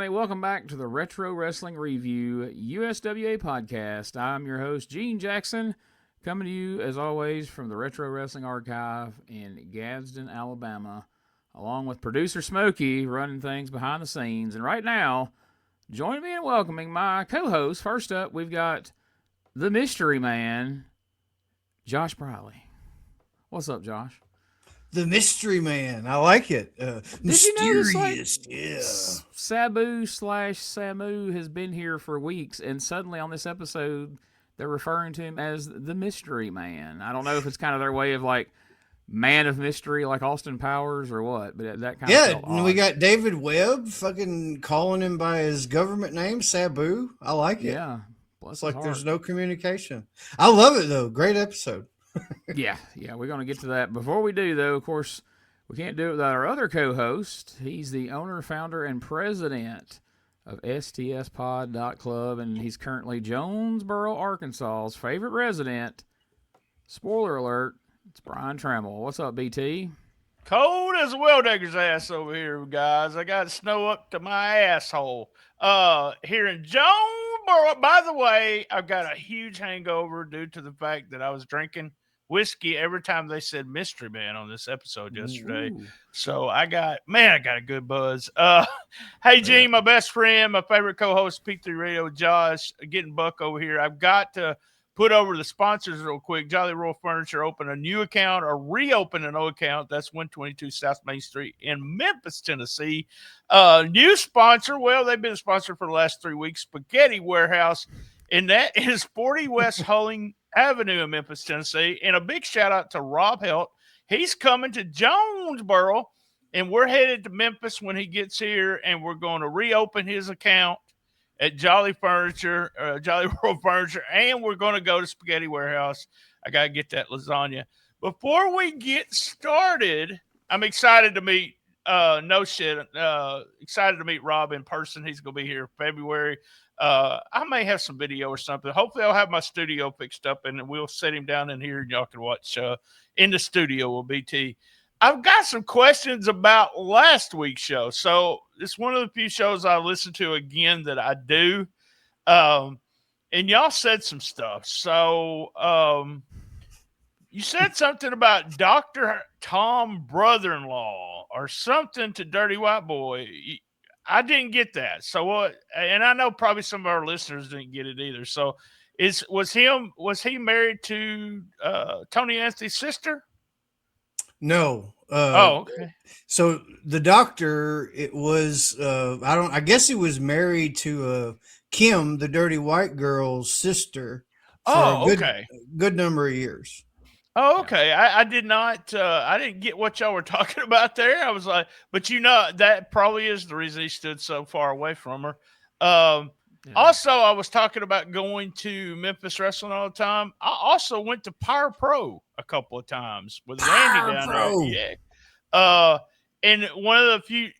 everybody. Welcome back to the Retro Wrestling Review USWA podcast. I'm your host, Gene Jackson, coming to you, as always, from the Retro Wrestling Archive in Gadsden, Alabama, along with producer Smokey, running things behind the scenes. And right now, join me in welcoming my co-host. First up, we've got the mystery man, Josh Briley. What's up, Josh? The mystery man. I like it. Mysterious. Yeah. Sabu / Samu has been here for weeks, and suddenly on this episode, they're referring to him as the mystery man. I don't know if it's kind of their way of like man of mystery, like Austin Powers or what, but that kind of felt odd. We got David Webb fucking calling him by his government name, Sabu. I like it. Yeah. It's like there's no communication. I love it, though. Great episode. Yeah, we're going to get to that. Before we do, though, of course, we can't do it without our other co-host. He's the owner, founder, and president of STSpod.club, and he's currently Jonesboro, Arkansas's favorite resident. Spoiler alert, it's Brian Tramel. What's up, BT? Cold as a well-digger's ass over here, guys. I got snow up to my asshole. Here in Jonesboro. By the way, I've got a huge hangover due to the fact that I was drinking whiskey every time they said mystery man on this episode yesterday. Ooh. So I got a good buzz. Hey, Gene, my best friend, my favorite co-host, P3 Radio, Josh, getting Buck over here. I've got to put over the sponsors real quick. Jolly Royal Furniture opened a new account or reopened an old account. That's 122 South Main Street in Memphis, Tennessee. New sponsor. Well, they've been a sponsor for the last 3 weeks. Spaghetti Warehouse. And that is 40 West Hulling Avenue in Memphis, Tennessee. And a big shout out to Rob Helt. He's coming to Jonesboro, and we're headed to Memphis when he gets here, and we're going to reopen his account at Jolly Royal Furniture, and we're going to go to Spaghetti Warehouse. I got to get that lasagna. Before we get started, I'm excited to meet, excited to meet Rob in person. He's going to be here in February. I may have some video or something. Hopefully I'll have my studio fixed up, and we'll set him down in here, and y'all can watch in the studio with BT. I've got some questions about last week's show. So it's one of the few shows I listen to again that I do. And y'all said some stuff. So you said something about Dr. Tom brother-in-law or something to Dirty White Boy. I didn't get that. So what? And I know probably some of our listeners didn't get it either. So was he married to Tony Anthony's sister? No. Okay. So the doctor, it was I guess he was married to Kim, the Dirty White Girl's sister, for a good number of years. Oh, okay. I did not. I didn't get what y'all were talking about there. I was like, but that probably is the reason he stood so far away from her. Also, I was talking about going to Memphis Wrestling all the time. I also went to Power Pro a couple of times with Randy down there. Yeah. And one of the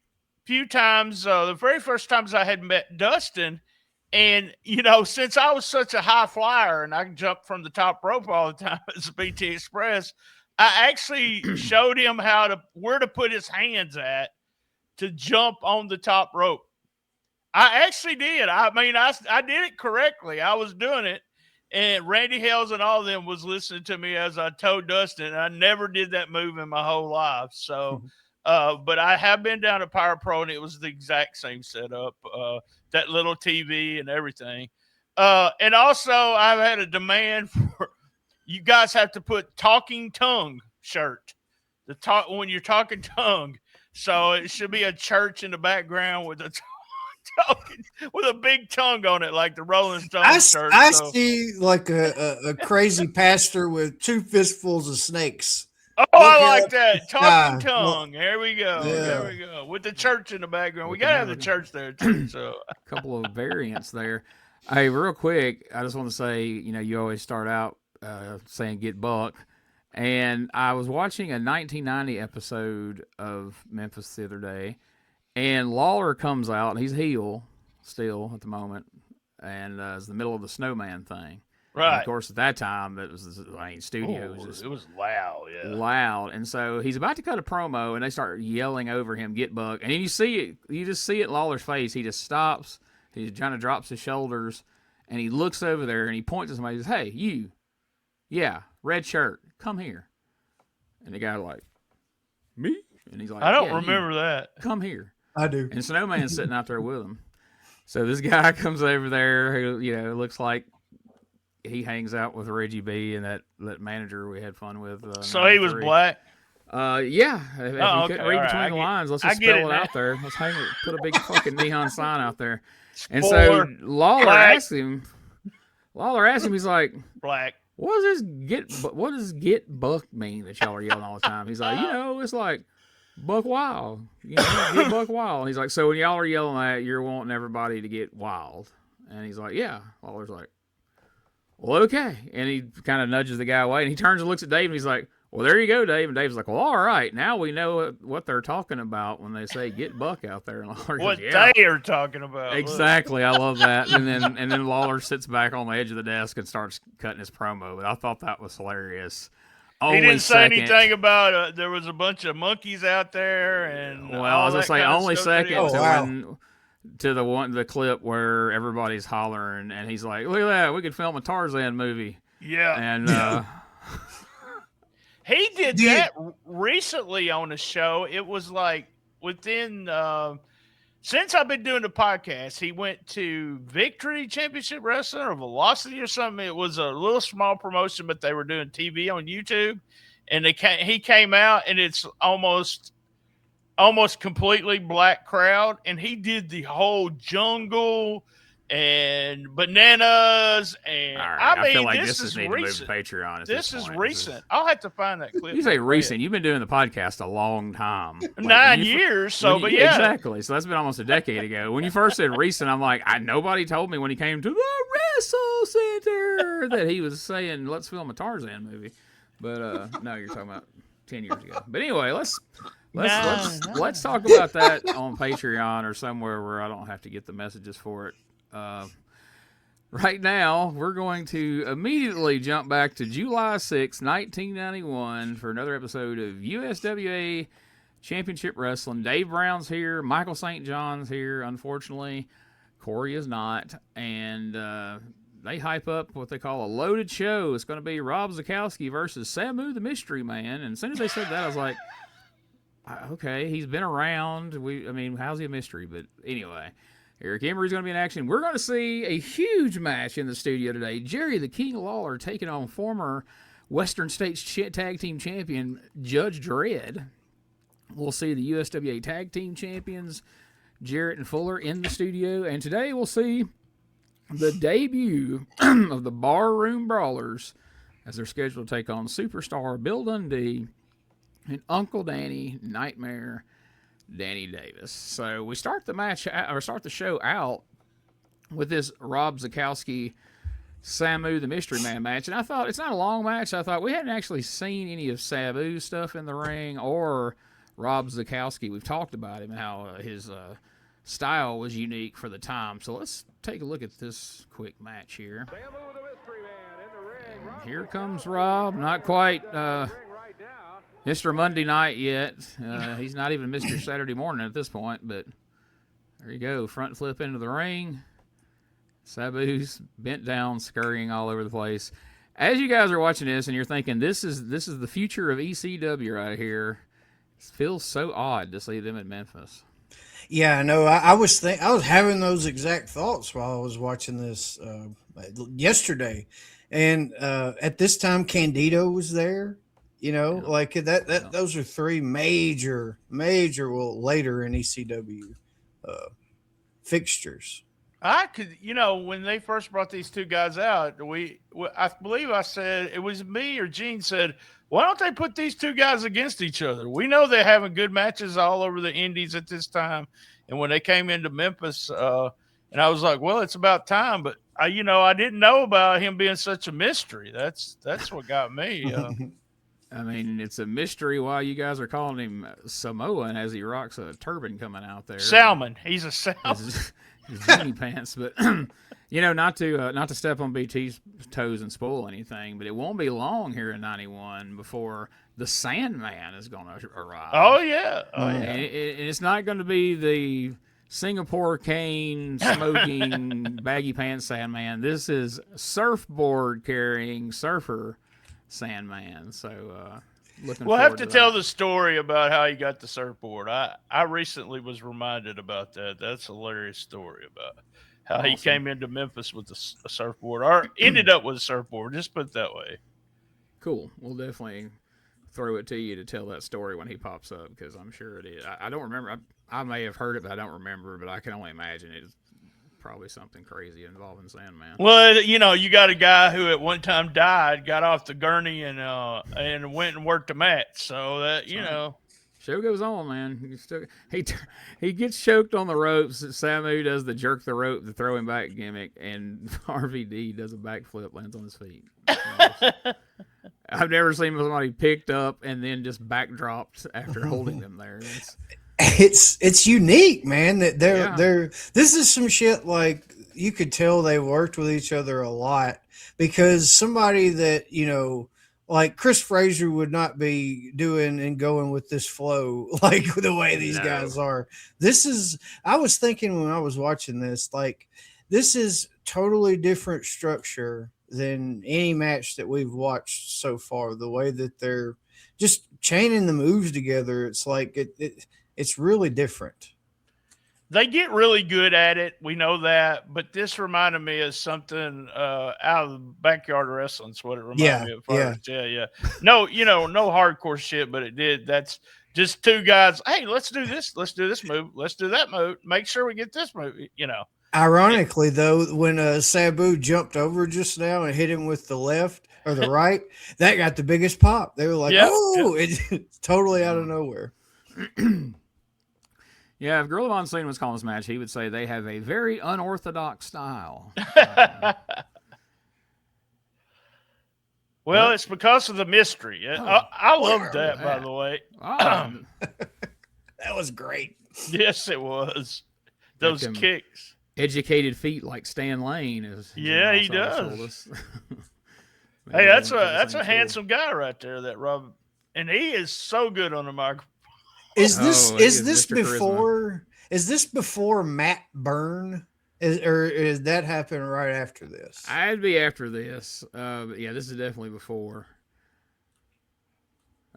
few times, the very first times I had met Dustin, and, since I was such a high flyer and I jumped from the top rope all the time as a BT Express, I actually showed him where to put his hands at to jump on the top rope. I actually did. I did it correctly. I was doing it, and Randy Hells and all of them was listening to me as I told Dustin. I never did that move in my whole life. So, but I have been down to Power Pro, and it was the exact same setup, that little TV and everything. And also, I've had a demand for you guys have to put talking tongue shirt. When you're talking tongue. So it should be a church in the background with with a big tongue on it, like the Rolling Stones shirt. I see like a crazy pastor with 2 fistfuls of snakes. Oh, I like that. Talking tongue. There we go. Yeah. There we go. With the church in the background. We got to have the church there, too. So a couple of variants there. Hey, real quick, I just want to say, you always start out saying get Buck. And I was watching a 1990 episode of Memphis the other day, and Lawler comes out, and he's heel still at the moment, and it's the middle of the snowman thing. Right. And of course, at that time, studio was just it was loud, loud. And so he's about to cut a promo, and they start yelling over him, "Get Buck!" And then you just see it in Lawler's face. He just stops. He kind of drops his shoulders, and he looks over there, and he points at somebody. He says, "Hey, you, red shirt, come here." And the guy like, "Me?" And he's like, I don't remember that. Come here. I do. And Snowman's sitting out there with him. So this guy comes over there who, looks like he hangs out with Reggie B and that manager we had fun with. So he was black? Yeah. If you couldn't read between the lines, let's just spell it out there. Let's put a big fucking neon sign out there. And so Lawler asked him, he's like, black. What does get buck mean that y'all are yelling all the time? He's like, it's like buck wild. Get buck wild. And he's like, so when y'all are yelling that, you're wanting everybody to get wild. And he's like, yeah. Lawler's like, well, okay. And he kind of nudges the guy away, and he turns and looks at Dave, and he's like, well, there you go, Dave. And Dave's like, well, all right. Now we know what they're talking about when they say get buck out there. And Lawler what goes, they are talking about. Exactly. I love that. And then Lawler sits back on the edge of the desk and starts cutting his promo. But I thought that was hilarious. He didn't say anything about there was a bunch of monkeys out there. And well, I was going to say only second to the clip where everybody's hollering. And he's like, look at that. We could film a Tarzan movie. Yeah. And he did that recently on a show. It was like within since I've been doing the podcast, he went to Victory Championship Wrestling or Velocity or something. It was a little small promotion, but they were doing TV on YouTube. And he came out, and it's almost completely black crowd, and he did the whole jungle and bananas, and right, I mean, feel like this is recent. Patreon. This is recent. I'll have to find that clip. You say recent? You've been doing the podcast a long time, 9 years. So, but yeah, exactly. So that's been almost a decade ago. When you first said recent, I'm like, nobody told me when he came to the Wrestle Center that he was saying, "Let's film a Tarzan movie." But no, you're talking about 10 years ago. But anyway, let's talk about that on Patreon or somewhere where I don't have to get the messages for it. Right now, we're going to immediately jump back to July 6, 1991 for another episode of USWA Championship Wrestling. Dave Brown's here. Michael St. John's here. Unfortunately, Corey is not. And they hype up what they call a loaded show. It's going to be Rob Zakowski versus Samu the Mystery Man. And as soon as they said that, I was like, okay, he's been around. How's he a mystery? But anyway, Eric Embry's going to be in action. We're going to see a huge match in the studio today. Jerry the King Lawler taking on former Western States Tag Team Champion Judge Dredd. We'll see the USWA Tag Team Champions, Jarrett and Fuller, in the studio. And today we'll see the debut of the Barroom Brawlers as they're scheduled to take on superstar Bill Dundee and Uncle Danny Nightmare Danny Davis. So we start the show out with this Rob Zakowski Samu the Mystery Man match, and I thought it's not a long match. I thought we hadn't actually seen any of Sabu's stuff in the ring or Rob Zakowski. We've talked about him and how his style was unique for the time. So let's take a look at this quick match here. Samu the Mystery Man in the ring. And here comes Rob, not quite Mr. Monday Night yet. He's not even Mr. Saturday Morning at this point, but there you go. Front flip into the ring. Sabu's bent down, scurrying all over the place. As you guys are watching this and you're thinking, this is the future of ECW right here, it feels so odd to see them in Memphis. Yeah, no, I was having those exact thoughts while I was watching this yesterday. And at this time, Candido was there. Like that. Those are three major, later in ECW fixtures. I could, when they first brought these two guys out, I believe I said, it was me or Gene said, why don't they put these two guys against each other? We know they're having good matches all over the indies at this time. And when they came into Memphis, and I was like, well, it's about time. But I didn't know about him being such a mystery. That's what got me. It's a mystery why you guys are calling him Samoan as he rocks a turban coming out there. Salmon. He's a salmon. his beanie pants. But not to step on BT's toes and spoil anything, but it won't be long here in '91 before the Sandman is going to arrive. Oh yeah, And it's not going to be the Singapore cane smoking baggy pants Sandman. This is surfboard carrying surfer Sandman. So looking. We'll have to tell that. the story about how he got the surfboard. I recently was reminded about that. That's a hilarious story about how he came into Memphis with a surfboard, or ended up with a surfboard. Just put it that way. Cool. We'll definitely throw it to you to tell that story when he pops up, because I'm sure it is. I don't remember. I may have heard it, but I don't remember. But I can only imagine it's probably something crazy involving Sandman. Well, you got a guy who at one time died, got off the gurney, and went and worked a match. So that show goes on, man. He gets choked on the ropes. Samu does the jerk the rope, the throw him back gimmick, and RVD does a backflip, lands on his feet. I've never seen somebody picked up and then just backdropped after holding them there. It's unique, man. That they're this is some shit like you could tell they worked with each other a lot, because somebody that like Chris Frazier would not be doing and going with this flow like the way these guys are. I was thinking when I was watching this, like, this is totally different structure than any match that we've watched so far. The way that they're just chaining the moves together, it's like it's really different. They get really good at it. We know that, but this reminded me of something out of the backyard wrestling. That's what it reminded me of first. Yeah. No, no hardcore shit, but it did. That's just two guys. Hey, let's do this. Let's do this move. Let's do that move. Make sure we get this move. Ironically, though, when Sabu jumped over just now and hit him with the left or the right, that got the biggest pop. They were like, it's totally out of nowhere. Yeah, if Gorilla Von Steen was calling this match, he would say they have a very unorthodox style. Well, it's because of the mystery. I loved that, by the way. That was great. Yes, it was. Those kicks. Educated feet like Stan Lane is. Yeah, he does. Hey, that's a handsome guy right there, that Rob, and he is so good on the microphone. Is this before Matt Byrne? Is that happen right after this? I'd be after this. But yeah, this is definitely before.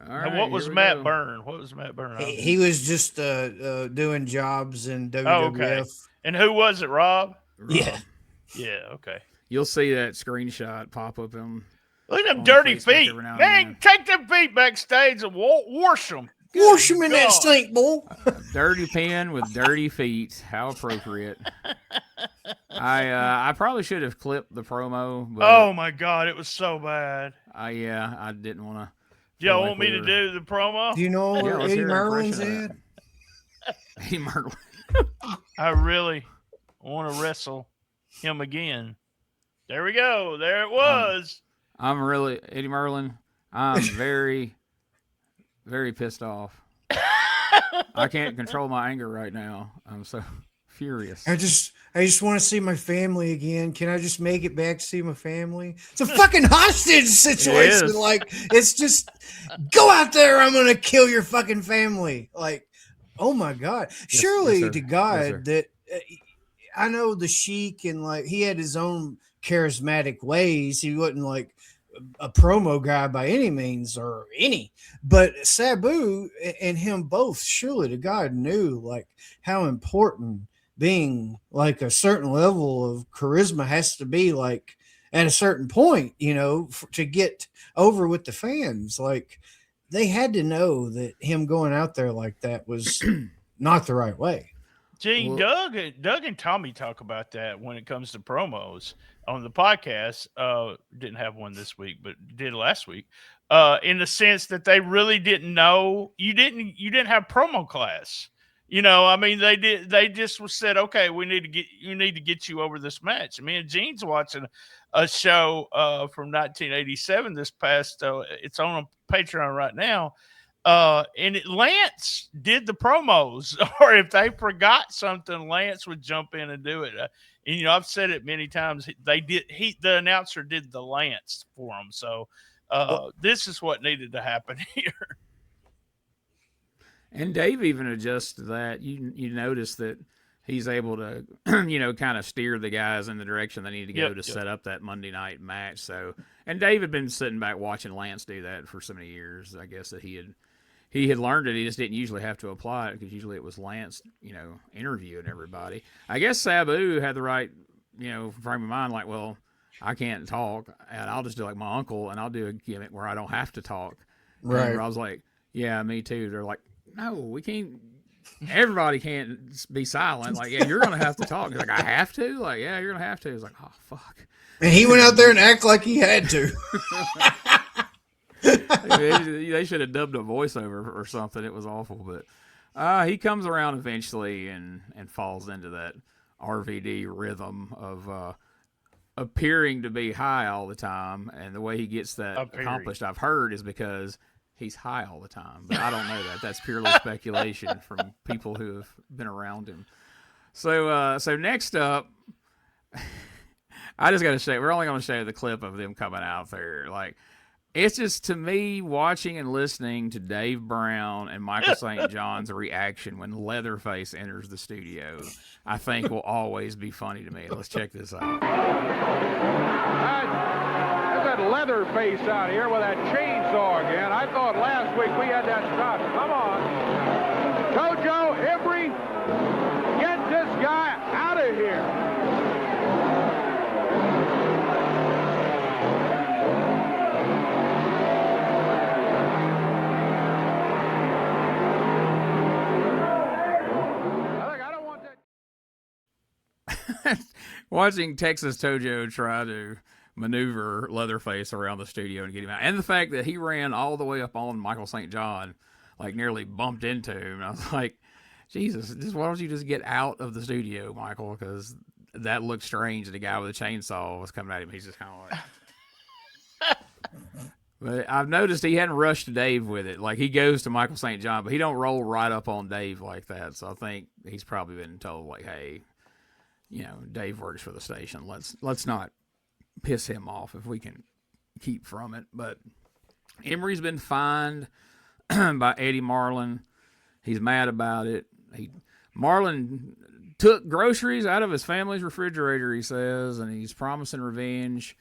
All right, what was Matt Byrne? What was Matt Byrne? He was just doing jobs in WWF. Oh, okay. And who was it, Rob? Yeah. Yeah, okay. You'll see that screenshot pop up in. Look at them dirty feet. Man, take them feet backstage and wash them. Wash them in that stink bowl. Dirty pen with dirty feet. How appropriate. I probably should have clipped the promo. But oh, my God. It was so bad. I didn't want to. Do y'all want me to do the promo? Do you know where Eddie Merlin's at? Eddie Merlin. I really want to wrestle him again. There we go. There it was. I'm really, Eddie Merlin, I'm very, very pissed off. I can't control my anger right now. I'm so furious. I just want to see my family again. Can I just make it back to see my family? It's a fucking hostage situation. Like, it's just, go out there. I'm going to kill your fucking family. Like, oh my God. Surely to God that I know the Sheik, and like, he had his own charismatic ways. He wasn't like a promo guy by any means but Sabu and him both, surely to God, knew like how important being like a certain level of charisma has to be, like at a certain point, to get over with the fans. Like, they had to know that him going out there like that was not the right way. Gene, Doug and Tommy talk about that when it comes to promos on the podcast. Didn't have one this week, but did last week. In the sense that they really didn't know. You didn't have promo class. I mean, they did. They just said, okay, you need to get you over this match. Me and Gene's watching a show from 1987. This past, it's on Patreon right now. Lance did the promos, or if they forgot something, Lance would jump in and do it. And I've said it many times. The announcer did the Lance for him. So this is what needed to happen here. And Dave even adjusts to that. You notice that he's able to, kind of steer the guys in the direction they need to go to set up that Monday night match. So, and Dave had been sitting back watching Lance do that for so many years. I guess that he had learned it. He just didn't usually have to apply it because usually it was Lance, interviewing everybody. I guess Sabu had the right, frame of mind. Like, well, I can't talk, and I'll just do like my uncle, and I'll do a gimmick where I don't have to talk. Right. And I was like, yeah, me too. They're like, no, we can't. Everybody can't be silent. Like, yeah, you're gonna have to talk. He's like, I have to. Like, yeah, you're gonna have to. He's like, oh fuck. And he went out there and acted like he had to. They should have dubbed a voiceover or something. It was awful, but he comes around eventually and falls into that RVD rhythm of appearing to be high all the time. And the way he gets that accomplished, I've heard, is because he's high all the time. But I don't know that. That's purely speculation from people who have been around him. So next up, I just got to show. We're only going to show the clip of them coming out there. Like, it's just, to me, watching and listening to Dave Brown and Michael St. John's reaction when Leatherface enters the studio, I think will always be funny to me. Let's check this out. There's that Leatherface out here with that chainsaw again. I thought last week we had that shot. Come on. Tojo, Embry, get this guy out of here. Watching Texas Tojo try to maneuver Leatherface around the studio and get him out. And the fact that he ran all the way up on Michael St. John, like nearly bumped into him. And I was like, Jesus, why don't you just get out of the studio, Michael? Because that looked strange. The guy with the chainsaw was coming at him. He's just kind of like... But I've noticed he hadn't rushed Dave with it. Like, he goes to Michael St. John, but he don't roll right up on Dave like that. So I think he's probably been told, like, hey, Dave works for the station. Let's not piss him off if we can keep from it. But Embry's been fined by Eddie Marlin. He's mad about it. Marlin took groceries out of his family's refrigerator, he says, and he's promising revenge.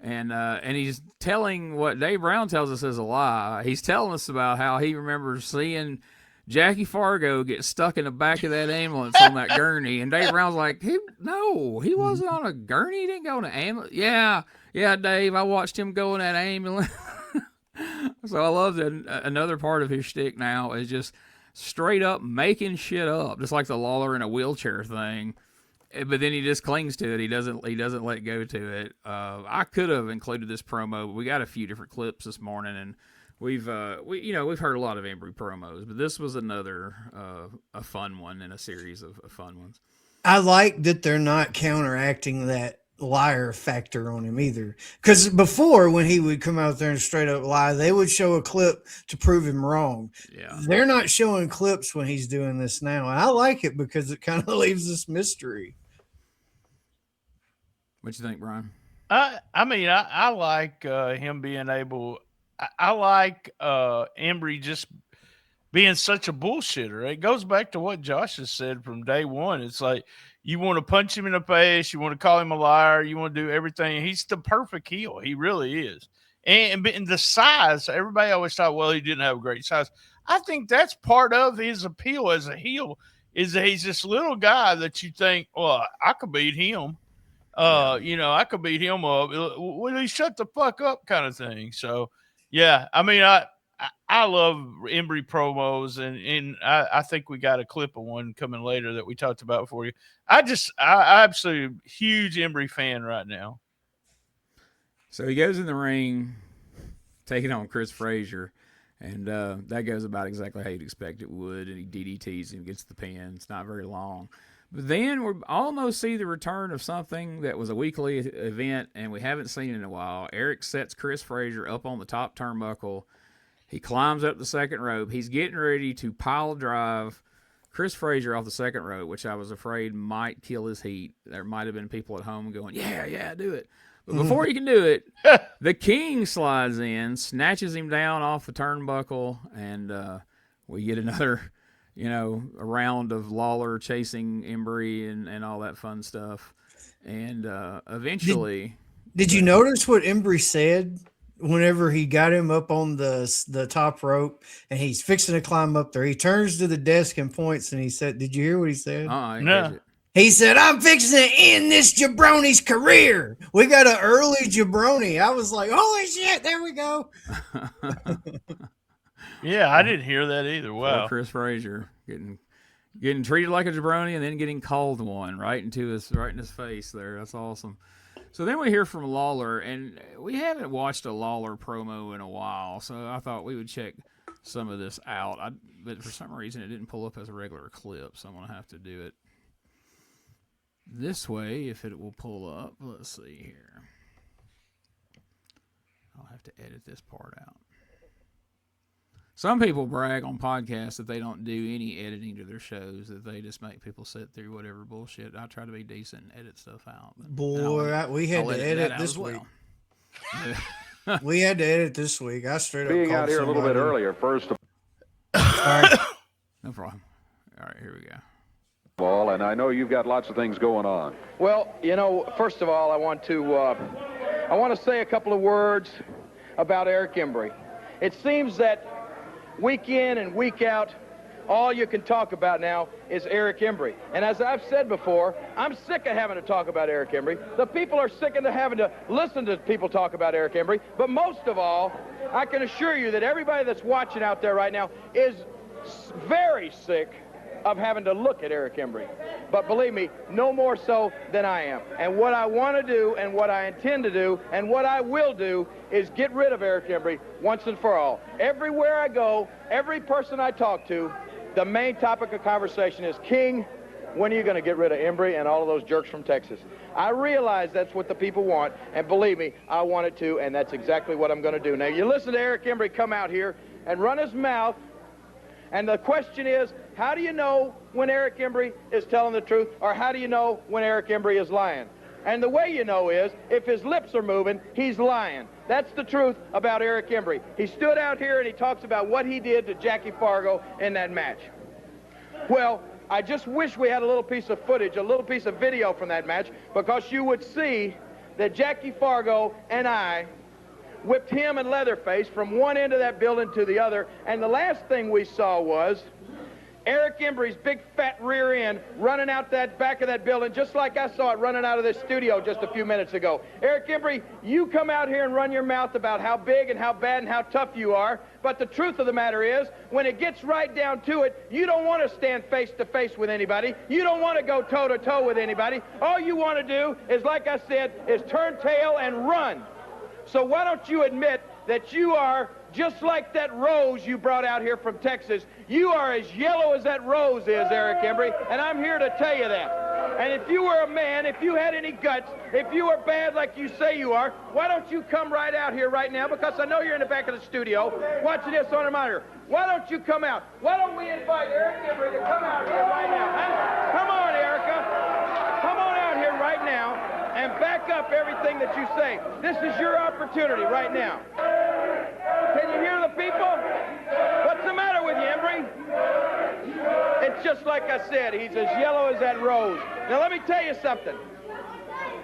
And he's telling what Dave Brown tells us is a lie. He's telling us about how he remembers seeing Jackie Fargo get stuck in the back of that ambulance on that gurney. And Dave Brown's like, he wasn't on a gurney. He didn't go in an ambulance. Yeah, Dave, I watched him go in that ambulance. So I love that another part of his shtick now is just straight up making shit up, just like the Lawler in a wheelchair thing. But then he just clings to it. He doesn't let go to it. I could have included this promo, but we got a few different clips this morning, and we've heard a lot of Embry promos, but this was another a fun one in a series of fun ones. I like that they're not counteracting that liar factor on him either. Because before, when he would come out there and straight up lie, they would show a clip to prove him wrong. Yeah, they're not showing clips when he's doing this now, and I like it because it kind of leaves this mystery. What you think, Brian? I like him being able. I like Embry just being such a bullshitter. It goes back to what Josh has said from day one. It's like you want to punch him in the face, you want to call him a liar, you want to do everything. He's the perfect heel. He really is. And the size, everybody always thought, well, he didn't have a great size. I think that's part of his appeal as a heel, is that he's this little guy that you think, well, I could beat him. I could beat him up. Will he shut the fuck up kind of thing? So, yeah, I love Embry promos, and I think we got a clip of one coming later that we talked about for you. I absolutely huge Embry fan right now. So he goes in the ring, taking on Chris Frazier, and that goes about exactly how you'd expect it would, and he DDTs him, gets the pin. It's not very long. But then we almost see the return of something that was a weekly event, and we haven't seen it in a while. Eric sets Chris Frazier up on the top turnbuckle. He climbs up the second rope. He's getting ready to pile drive Chris Frazier off the second rope, which I was afraid might kill his heat. There might have been people at home going, yeah, do it. But before he can do it, the King slides in, snatches him down off the turnbuckle, and we get another, a round of Lawler chasing Embry and all that fun stuff. And eventually... Did you notice what Embry said whenever he got him up on the top rope and he's fixing to climb up there? He turns to the desk and points, and he said, did you hear what he said? No. He said, I'm fixing to end this jabroni's career. We got an early jabroni. I was like, holy shit, there we go. Yeah, I didn't hear that either. Wow. Chris Frazier getting treated like a jabroni and then getting called one right in his face there. That's awesome. So then we hear from Lawler, and we haven't watched a Lawler promo in a while, so I thought we would check some of this out. But for some reason, it didn't pull up as a regular clip, so I'm going to have to do it this way if it will pull up. Let's see here. I'll have to edit this part out. Some people brag on podcasts that they don't do any editing to their shows, that they just make people sit through whatever bullshit. I try to be decent and edit stuff out. Boy, we had to edit this week. We had to edit this week. I straight up Being out here a little bit earlier, first of No problem. All right, here we go. all, and I know you've got lots of things going on. Well, first of all, I want to say a couple of words about Eric Embry. It seems that week in and week out, all you can talk about now is Eric Embry. And as I've said before, I'm sick of having to talk about Eric Embry. The people are sick of having to listen to people talk about Eric Embry. But most of all, I can assure you that everybody that's watching out there right now is very sick of having to look at Eric Embry. But believe me, no more so than I am. And what I want to do and what I intend to do and what I will do is get rid of Eric Embry once and for all. Everywhere I go, every person I talk to, the main topic of conversation is, King, when are you going to get rid of Embry and all of those jerks from Texas? I realize that's what the people want, and believe me, I want it too, and that's exactly what I'm going to do. Now, you listen to Eric Embry come out here and run his mouth, and the question is, how do you know when Eric Embry is telling the truth, or how do you know when Eric Embry is lying? And the way you know is, if his lips are moving, he's lying. That's the truth about Eric Embry. He stood out here and he talks about what he did to Jackie Fargo in that match. Well, I just wish we had a little piece of footage, a little piece of video from that match, because you would see that Jackie Fargo and I whipped him and Leatherface from one end of that building to the other, and the last thing we saw was Eric Embry's big fat rear end running out that back of that building, just like I saw it running out of this studio just a few minutes ago. Eric Embry, you come out here and run your mouth about how big and how bad and how tough you are, but the truth of the matter is, when it gets right down to it, you don't want to stand face to face with anybody. You don't want to go toe to toe with anybody. All you want to do is, like I said, is turn tail and run. So why don't you admit that you are just like that rose you brought out here from Texas. You are as yellow as that rose is, Eric Embry, and I'm here to tell you that. And if you were a man, if you had any guts, if you were bad like you say you are, why don't you come right out here right now, because I know you're in the back of the studio watching this on a monitor. Why don't you come out? Why don't we invite Eric Embry to come out here right now? Huh? Come on, Erica. Come on out here right now and back up everything that you say. This is your opportunity right now. Can you hear the people? What's the matter with you, Embry? It's just like I said, he's as yellow as that rose. Now let me tell you something.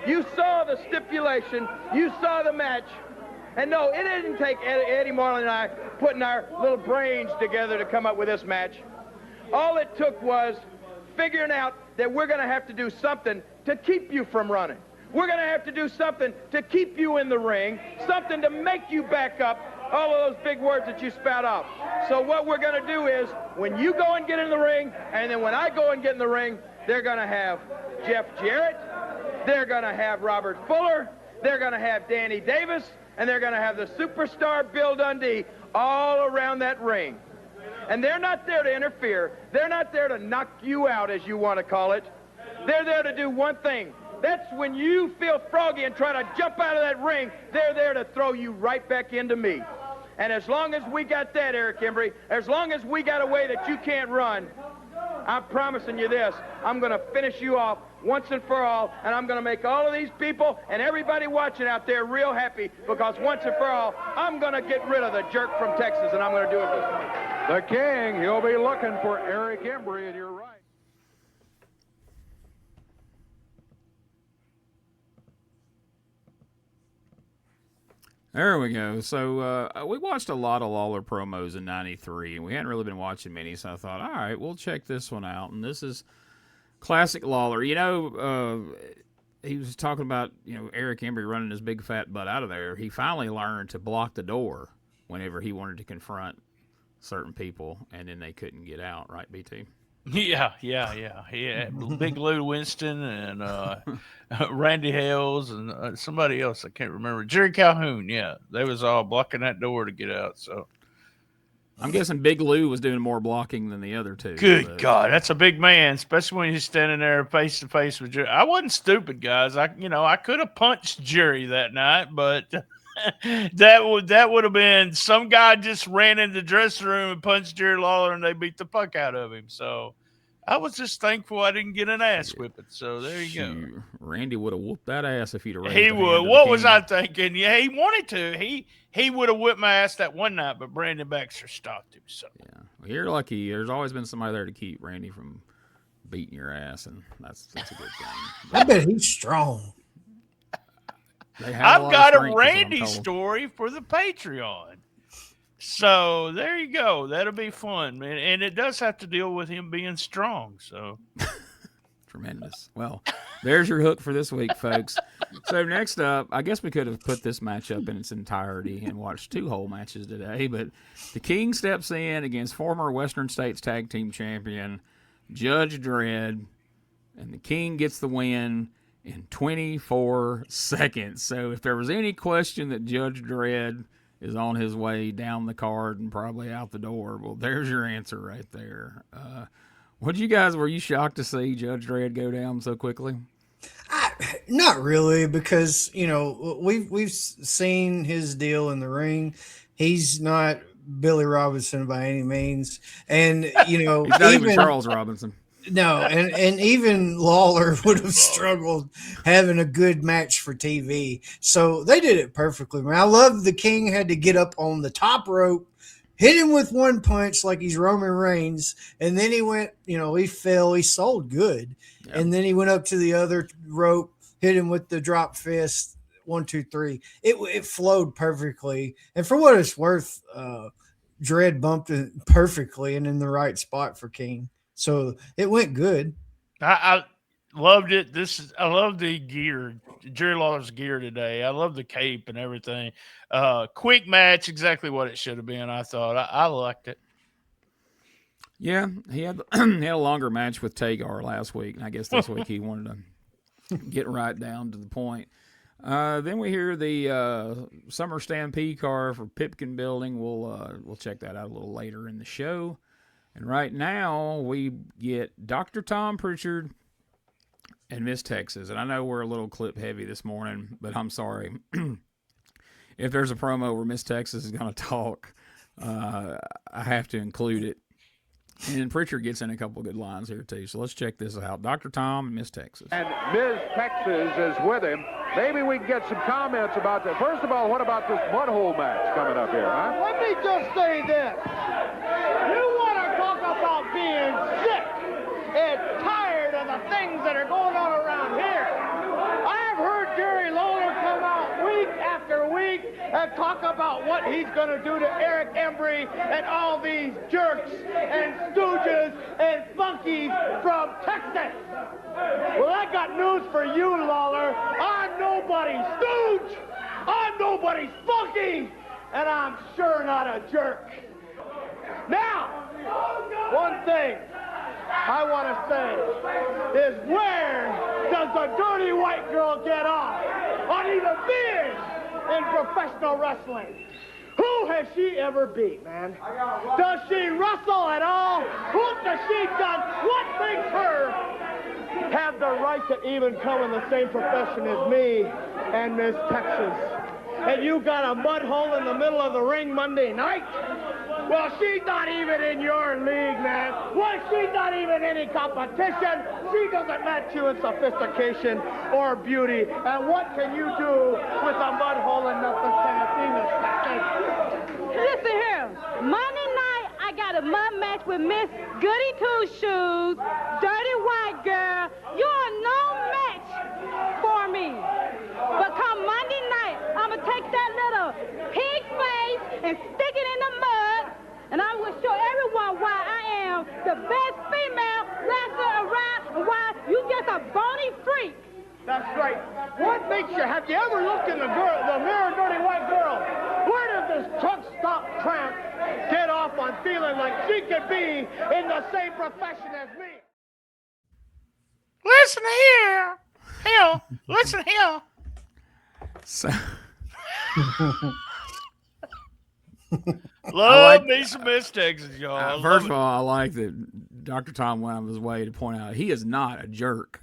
You saw the stipulation, you saw the match, and no, it didn't take Eddie Marlin and I putting our little brains together to come up with this match. All it took was figuring out that we're going to have to do something to keep you from running. We're going to have to do something to keep you in the ring, something to make you back up all of those big words that you spout off. So what we're going to do is, when you go and get in the ring, and then when I go and get in the ring, they're going to have Jeff Jarrett, they're going to have Robert Fuller, they're going to have Danny Davis, and they're going to have the superstar Bill Dundee all around that ring. And they're not there to interfere. They're not there to knock you out, as you want to call it. They're there to do one thing. That's when you feel froggy and try to jump out of that ring, they're there to throw you right back into me. And as long as we got that, Eric Embry, as long as we got a way that you can't run, I'm promising you this, I'm going to finish you off once and for all, and I'm going to make all of these people and everybody watching out there real happy, because once and for all, I'm going to get rid of the jerk from Texas, and I'm going to do it this way. The King, he'll be looking for Eric Embry, and you're right. There we go. So we watched a lot of Lawler promos in '93, and we hadn't really been watching many, so I thought, all right, we'll check this one out. And this is classic Lawler. You know, he was talking about, Eric Embry running his big fat butt out of there. He finally learned to block the door whenever he wanted to confront certain people, and then they couldn't get out, right, BT? Yeah. Big Lou Winston and Randy Hales and somebody else I can't remember. Jerry Calhoun, yeah. They was all blocking that door to get out. So I'm guessing Big Lou was doing more blocking than the other two. Good God, that's a big man, especially when he's standing there face to face with Jerry. I wasn't stupid, guys. I could have punched Jerry that night, but that would have been some guy just ran in the dressing room and punched Jerry Lawler, and they beat the fuck out of him. So I was just thankful I didn't get an ass whipping. So there you go. Randy would have whooped that ass if he'd have raised He a hand would. to the What was king. I thinking? Yeah, he wanted to. He would have whipped my ass that one night, but Brandon Baxter stopped him. So Yeah, well, you're lucky. There's always been somebody there to keep Randy from beating your ass, and that's a good thing. I bet he's strong. I've got a Randy story for the Patreon. So there you go. That'll be fun, man. And it does have to deal with him being strong. So Tremendous. Well, there's your hook for this week, folks. So next up, I guess we could have put this matchup in its entirety and watched 2 whole matches today, but the King steps in against former Western States Tag Team Champion Judge Dredd, and the King gets the win in 24 seconds. So if there was any question that Judge Dredd is on his way down the card and probably out the door, well, there's your answer right there. Were you shocked to see Judge Dredd go down so quickly? Not really, because we've seen his deal in the ring. He's not Billy Robinson by any means, and he's not even Charles Robinson. No, and even Lawler would have struggled having a good match for TV. So they did it perfectly. I love the King had to get up on the top rope, hit him with one punch like he's Roman Reigns, and then he went, he fell, he sold good. Yep. And then he went up to the other rope, hit him with the drop fist, 1, 2, 3. It flowed perfectly. And for what it's worth, Dredd bumped it perfectly and in the right spot for King. So it went good. I loved it. I love the gear, Jerry Lawler's gear today. I love the cape and everything. Quick match, exactly what it should have been. I thought I liked it. Yeah, he had a longer match with Tagar last week, and I guess this week he wanted to get right down to the point. Then we hear the Summer Stampede car for Pipkin Building. We'll check that out a little later in the show. And right now, we get Dr. Tom Pritchard and Miss Texas. And I know we're a little clip heavy this morning, but I'm sorry. If there's a promo where Miss Texas is going to talk, I have to include it. And Pritchard gets in a couple of good lines here, too. So let's check this out. Dr. Tom and Miss Texas. And Ms. Texas is with him. Maybe we can get some comments about that. First of all, what about this mudhole match coming up here, huh? Let me just say this. You want to talk about being sick and tired of the things that are going on around here. I've heard Jerry Lawler come out week after week and talk about what he's going to do to Eric Embry and all these jerks and stooges and funkies from Texas. Well, I got news for you, Lawler. I'm nobody's stooge. I'm nobody's funky. And I'm sure not a jerk. Now, one thing I want to say is, where does the dirty white girl get off on even being in professional wrestling? Who has she ever beat, man? Does she wrestle at all? What has she done? What makes her have the right to even come in the same profession as me and Miss Texas? and you got a mud hole in the middle of the ring Monday night? Well, she's not even in your league, man. Why, she's not even any competition. She doesn't match you in sophistication or beauty. And what can you do with a mud hole in Memphis, Tennessee? Listen here. Monday night, I got a mud match with Miss Goody Two-Shoes, Dirty White Girl. You're no match for me. But come Monday night, I'm going to take that little pig face and stick it in the mud, and I will show everyone why I am the best female wrestler around and why you just a bony freak. That's right. What makes you, have you ever looked in the mirror, Dirty White Girl? Where did this truck stop tramp get off on feeling like she could be in the same profession as me? Listen here. Hell, listen here. So, Love me some Miss Texas, y'all. first of all, I like that Dr. Tom went out of his way to point out he is not a jerk.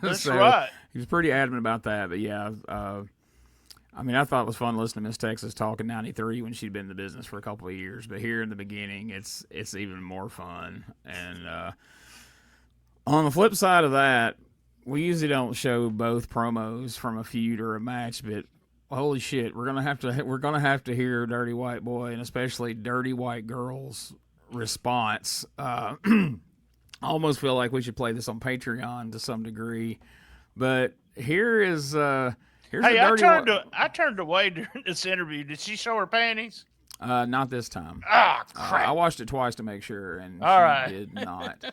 That's so right. He was pretty adamant about that. But yeah, I mean, I thought it was fun listening to Miss Texas talk in '93 when she'd been in the business for a couple of years. But here in the beginning, it's even more fun. And on the flip side of that, we usually don't show both promos from a feud or a match, but holy shit, we're gonna have to hear Dirty White Boy and especially Dirty White Girl's response. I almost feel like we should play this on Patreon to some degree, but here's Hey, I turned away during this interview. Did she show her panties? Not this time. Ah, crap. I watched it twice to make sure, and All she right. did not.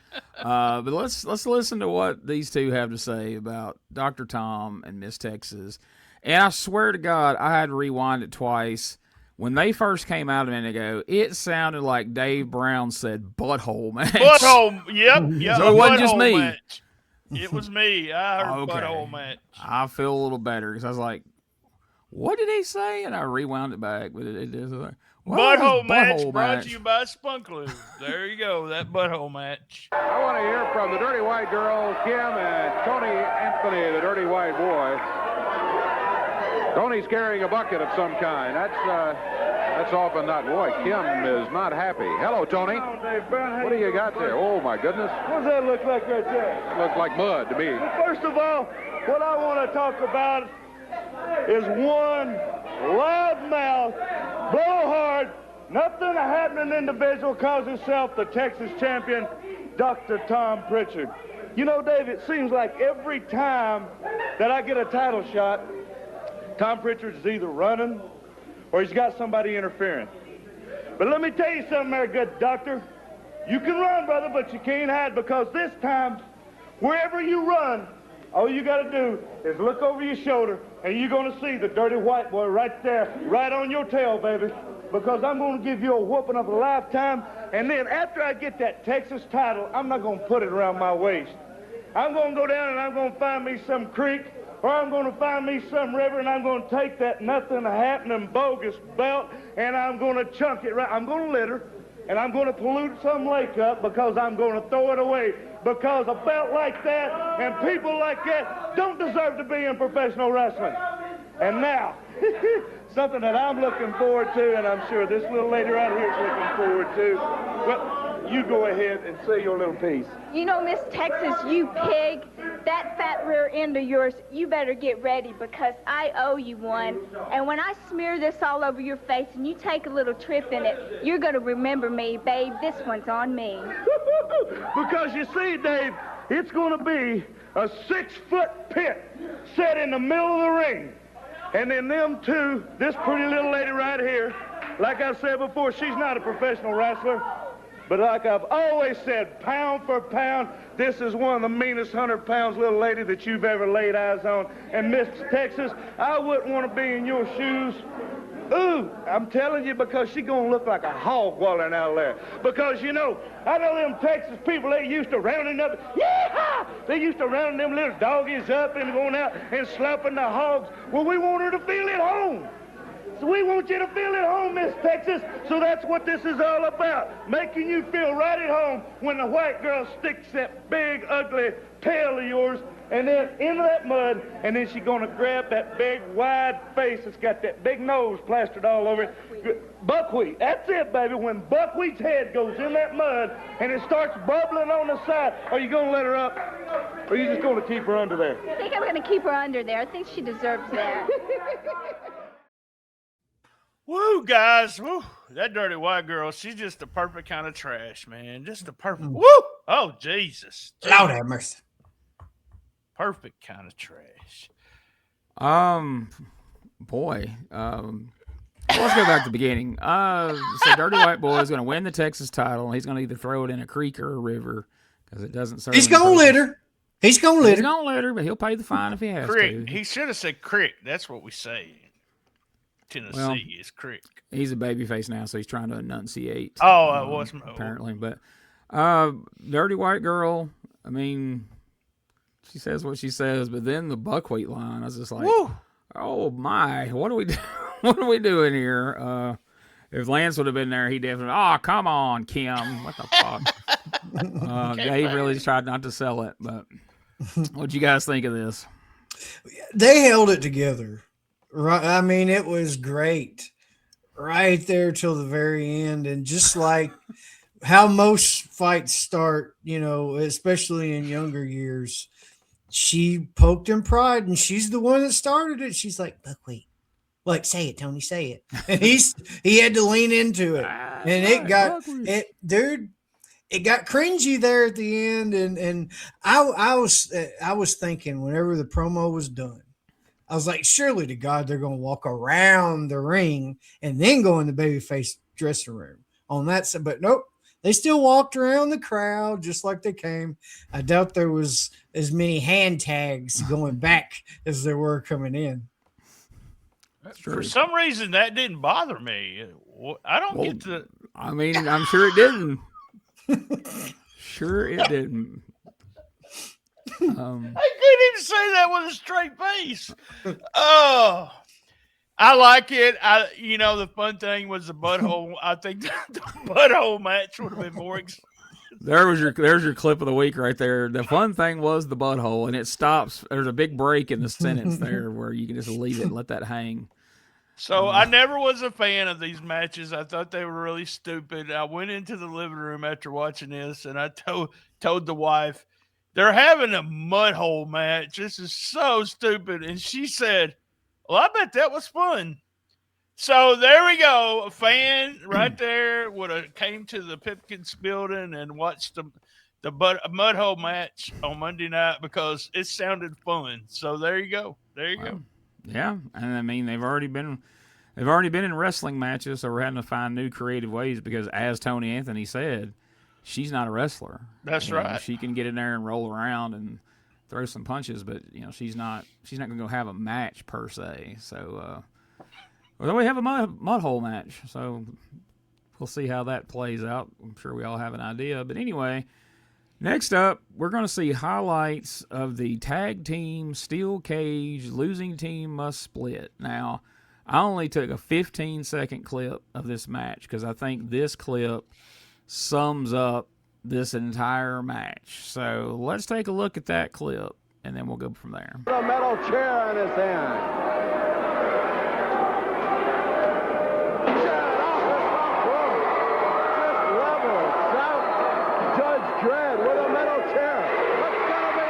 But let's listen to what these two have to say about Dr. Tom and Miss Texas. And I swear to God, I had to rewind it twice. When they first came out a minute ago, it sounded like Dave Brown said butthole match. Butthole, yep. So it wasn't just butthole me. Match. It was me. I heard Okay. butthole match. I feel a little better because I was like, what did he say? And I rewound it back. But it is like, Butthole match brought to you by Spunkloo. There you go, that butthole match. I want to hear from the Dirty White Girl, Kim, and Tony Anthony, the Dirty White Boy. Tony's carrying a bucket of some kind. That's often not. Boy, Kim is not happy. Hello, Tony. What do you got there? Oh, my goodness. What does that look like right there? Looks like mud to me. First of all, what I want to talk about is one loudmouth, blowhard, nothing happening individual calls himself the Texas champion, Dr. Tom Pritchard. You know, Dave, it seems like every time that I get a title shot, Tom Pritchard is either running or he's got somebody interfering. But let me tell you something there, good doctor. You can run, brother, but you can't hide, because this time, wherever you run, all you got to do is look over your shoulder, and you're going to see the Dirty White Boy right there, right on your tail, baby, because I'm going to give you a whooping of a lifetime, and then after I get that Texas title, I'm not going to put it around my waist. I'm going to go down and I'm going to find me some creek, or I'm going to find me some river, and I'm going to take that nothing happening bogus belt, and I'm going to chunk it right. I'm going to litter, and I'm going to pollute some lake up, because I'm going to throw it away, because a belt like that and people like that don't deserve to be in professional wrestling. And now, something that I'm looking forward to, and I'm sure this little lady right here is looking forward to. Well, you go ahead and say your little piece. You know, Miss Texas, you pig, that fat rear end of yours, you better get ready, because I owe you one. And when I smear this all over your face and you take a little trip in it, you're going to remember me, babe. This one's on me. Because you see, Dave, it's going to be a 6-foot pit set in the middle of the ring. And then them two, this pretty little lady right here, like I said before, she's not a professional wrestler. But like I've always said, pound for pound, this is one of the meanest 100 pounds little lady that you've ever laid eyes on. And Miss Texas, I wouldn't want to be in your shoes. Ooh, I'm telling you, because she's going to look like a hog walling out there. Because, you know, I know them Texas people, they used to rounding up, yeehaw! They used to round them little doggies up and going out and slapping the hogs. Well, we want her to feel at home. So we want you to feel at home, Miss Texas. So that's what this is all about, making you feel right at home when the white girl sticks that big, ugly tail of yours and then into that mud, and then she's going to grab that big, wide face that's got that big nose plastered all over it. Buckwheat. That's it, baby. When Buckwheat's head goes in that mud and it starts bubbling on the side, are you going to let her up, or are you just going to keep her under there? I think I'm going to keep her under there. I think she deserves that. Woo, guys. Woo. That dirty white girl, she's just the perfect kind of trash, man. Just the perfect. Woo! Oh, Jesus. Lord have mercy. Perfect kind of trash. Boy. Let's go back to the beginning. So Dirty White Boy is going to win the Texas title. He's going to either throw it in a creek or a river because it doesn't serve. He's going to litter. He's going to litter. He's going to litter, but he'll pay the fine if he has Crick. to. He should have said crick. That's what we say. Tennessee is crick. He's a babyface now, so he's trying to enunciate. Oh, it was apparently. But Dirty White Girl, I mean, she says what she says, but then the buckwheat line, I was just like, woo! Oh my, what are we what are we doing here? If Lance would have been there, he definitely, oh, come on, Kim. What the fuck? Dave really tried not to sell it, but what'd you guys think of this? They held it together. Right. I mean, it was great right there till the very end. And just like how most fights start, you know, especially in younger years, she poked in pride and she's the one that started it. She's like, buckwheat. Like, say it, Tony, say it. And he had to lean into it. And it got it, dude. It got cringy there at the end. And I was thinking whenever the promo was done, I was like, surely to God, they're going to walk around the ring and then go in the babyface dressing room on that side. But nope, they still walked around the crowd just like they came. I doubt there was as many hand tags going back as there were coming in. For some reason, that didn't bother me. I don't get to. I mean, I'm sure it didn't. Sure it didn't. I couldn't even say that with a straight face. Oh, I like it. The fun thing was the butthole. I think the butthole match would have been more exciting. There's your clip of the week right there. The fun thing was the butthole, and it stops. There's a big break in the sentence there where you can just leave it and let that hang. So I never was a fan of these matches. I thought they were really stupid. I went into the living room after watching this, and I told the wife, they're having a mud hole match. This is so stupid. And she said, well, I bet that was fun. So there we go. A fan right there would have came to the Pipkins building and watched the mud hole match on Monday night because it sounded fun. So there you go. There you go. Yeah, and I mean they've already been in wrestling matches, so we're having to find new creative ways because, as Tony Anthony said, she's not a wrestler. That's right. She can get in there and roll around and throw some punches, but she's not going to go have a match per se. So, well, we have a mud hole match, so we'll see how that plays out. I'm sure we all have an idea, but anyway. Next up, we're going to see highlights of the tag team steel cage losing team must split. Now, I only took a 15-second clip of this match because I think this clip sums up this entire match. So let's take a look at that clip, and then we'll go from there. A metal chair in his hand. Dread with a metal chair. What's gonna be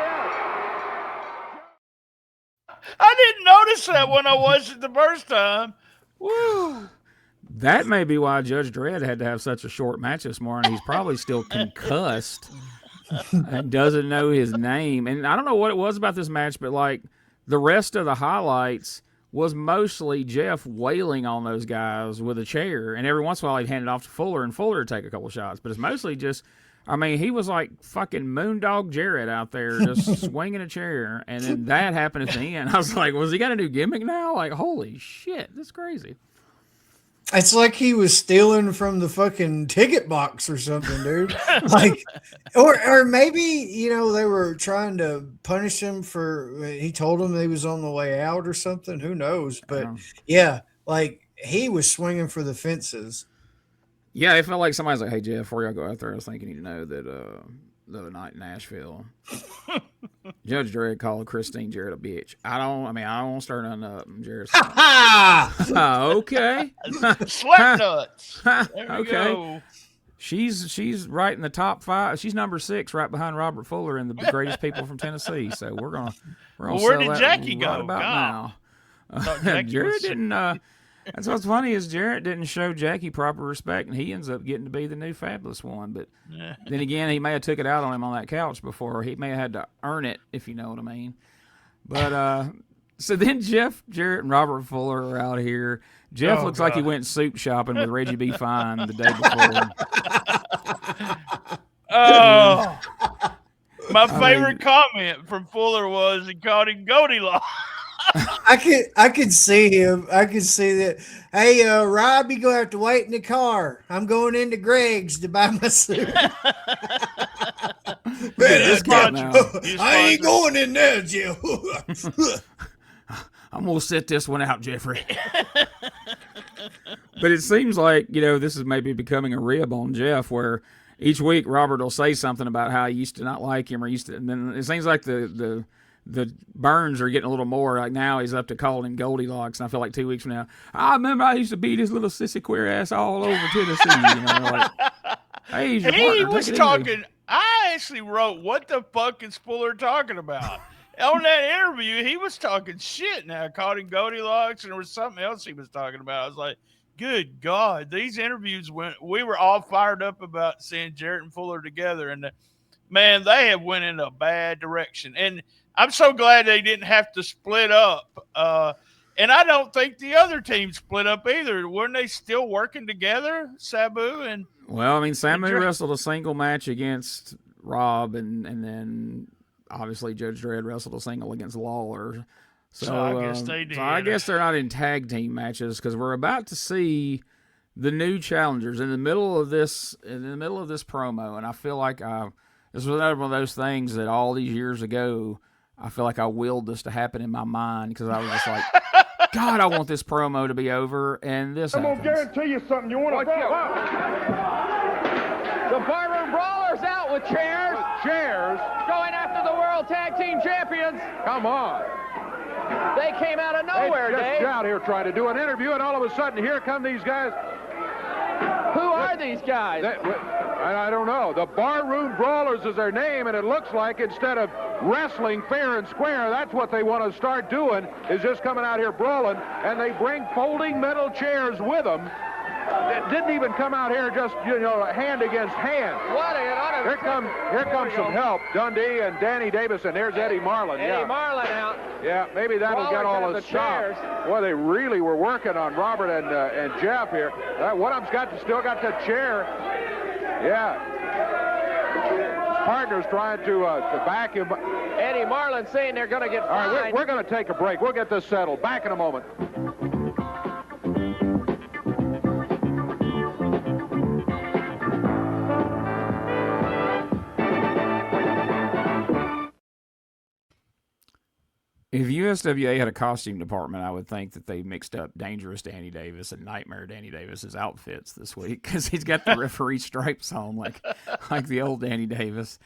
it? I didn't notice that when I watched it the first time. Woo! That may be why Judge Dredd had to have such a short match this morning. He's probably still concussed and doesn't know his name. And I don't know what it was about this match, but like the rest of the highlights was mostly Jeff wailing on those guys with a chair. And every once in a while he'd hand it off to Fuller, and Fuller would take a couple shots. But it's mostly just... I mean, he was like fucking Moondog Jarrett out there just swinging a chair, and then that happened at the end. I was like, was he got a new gimmick now? Like, holy shit, that's crazy. It's like he was stealing from the fucking ticket box or something, dude. Like, or maybe, they were trying to punish him he told him he was on the way out or something. Who knows? But yeah, like he was swinging for the fences. Yeah, it felt like somebody's like, hey, Jeff, before y'all go out there, I was thinking you need to know that the other night in Nashville, Judge Dredd called Christine Jarrett a bitch. I don't want to start nothing up. Jarrett's okay. Slap nuts. There we Okay. go. She's right in the top 5. She's number 6, right behind Robert Fuller and the greatest people from Tennessee. So we're gonna Well, sell where did that Jackie right go? about God. now. Thought Jackie Jarrett was- didn't. That's what's funny is Jarrett didn't show Jackie proper respect, and he ends up getting to be the new fabulous one. But then again, he may have took it out on him on that couch before. He may have had to earn it, if you know what I mean. But so then Jeff Jarrett and Robert Fuller are out here. Jeff looks like he went soup shopping with Reggie B. Fine the day before. Oh, my favorite comment from Fuller was he called him Goldilocks. I could see him. I could see that. Hey, Rob, you gonna have to wait in the car. I'm going into Greg's to buy my suit. This guy now. I ain't going in there, Jill. I'm going to sit this one out, Jeffrey. But it seems like, this is maybe becoming a rib on Jeff, where each week Robert will say something about how he used to not like him, and then it seems like the burns are getting a little more. Like now he's up to calling him Goldilocks, and I feel like 2 weeks from now, I remember I used to beat his little sissy queer ass all over Tennessee. Like, hey, he's your He partner, was take it talking. easy. I actually wrote, "What the fuck is Fuller talking about?" On that interview, he was talking shit. Now I called him Goldilocks, and there was something else he was talking about. I was like, "Good God!" These interviews we were all fired up about seeing Jarrett and Fuller together, and man, they have went in a bad direction. And I'm so glad they didn't have to split up. And I don't think the other team split up either. Weren't they still working together, Sabu and? Well, I mean, Samu wrestled a single match against Rob, and then obviously Judge Dredd wrestled a single against Lawler. So I guess they did. So I guess they're not in tag team matches because we're about to see the new challengers in the middle of this promo, and I feel like this was another one of those things that all these years ago I feel like I willed this to happen in my mind because I was just like, God, I want this promo to be over, and this I'm gonna guarantee you something. You want to The Barroom Brawlers out with chairs. Chairs? Going after the World Tag Team Champions. Come on. They came out of nowhere, They Dave. just out here trying to do an interview, and all of a sudden, here come these guys. Who are these guys? I don't know. The Barroom Brawlers is their name, and it looks like instead of wrestling fair and square, that's what they want to start doing, is just coming out here brawling, and they bring folding metal chairs with them. It didn't even come out here just, hand against hand. What an Here comes some help. Dundee and Danny Davis, and there's Eddie Marlin. Eddie Marlin out. Yeah, maybe that'll get all Brawlers the have the stops. Boy, they really were working on Robert and Jeff here. One of them's still got the chair. Yeah. His partner's trying to back him. Eddie Marlin saying they're going to get fined. All right, we're going to take a break. We'll get this settled. Back in a moment. If USWA had a costume department, I would think that they mixed up Dangerous Danny Davis and Nightmare Danny Davis's outfits this week because he's got the referee stripes on like the old Danny Davis.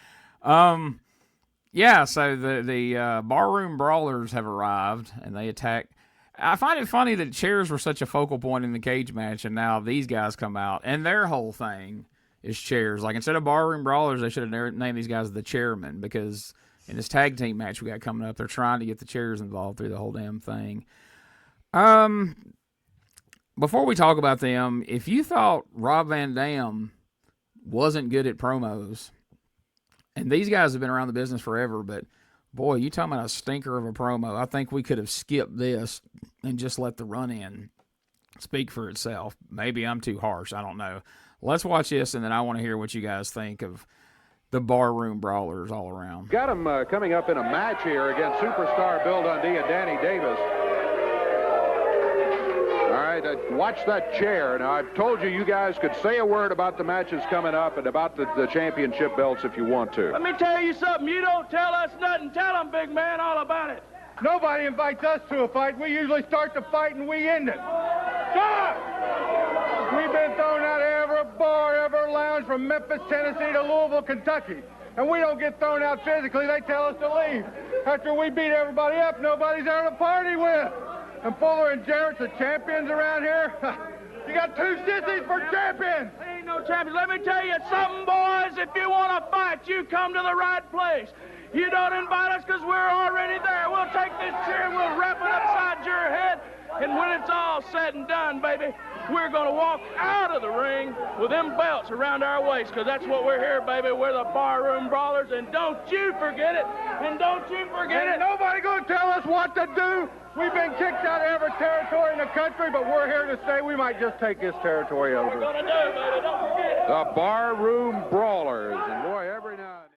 Yeah, so the Barroom Brawlers have arrived and they attack. I find it funny that chairs were such a focal point in the cage match, and now these guys come out and their whole thing is chairs. Like instead of Barroom Brawlers, they should have named these guys the Chairmen because in this tag team match we got coming up, they're trying to get the chairs involved through the whole damn thing. Before we talk about them, if you thought Rob Van Dam wasn't good at promos, and these guys have been around the business forever, but boy, you talking about a stinker of a promo. I think we could have skipped this and just let the run-in speak for itself. Maybe I'm too harsh. I don't know. Let's watch this, and then I want to hear what you guys think of the Barroom Brawlers all around. Got them coming up in a match here against superstar Bill Dundee and Danny Davis. All right, watch that chair. Now, I've told you guys could say a word about the matches coming up and about the championship belts if you want to. Let me tell you something. You don't tell us nothing. Tell them, big man, all about it. Nobody invites us to a fight. We usually start the fight and we end it. Stop! We've been thrown out of every bar, every lounge from Memphis, Tennessee to Louisville, Kentucky. and we don't get thrown out physically, they tell us to leave. After we beat everybody up, nobody's there to party with. And Fuller and Jarrett's the champions around here. You got two sissies for champions. Ain't no champions. Let me tell you something, boys. If you want to fight, you come to the right place. You don't invite us because we're already there. We'll take this chair and we'll wrap it upside your head. And when it's all said and done, baby, we're going to walk out of the ring with them belts around our waist, because that's what we're here, baby. We're the Barroom Brawlers, and don't you forget it. And don't you forget it. Nobody going to tell us what to do. We've been kicked out of every territory in the country, but we're here to stay. We might just take this territory over. We're going to do, baby. Don't forget it. The Barroom Brawlers. And boy, every now and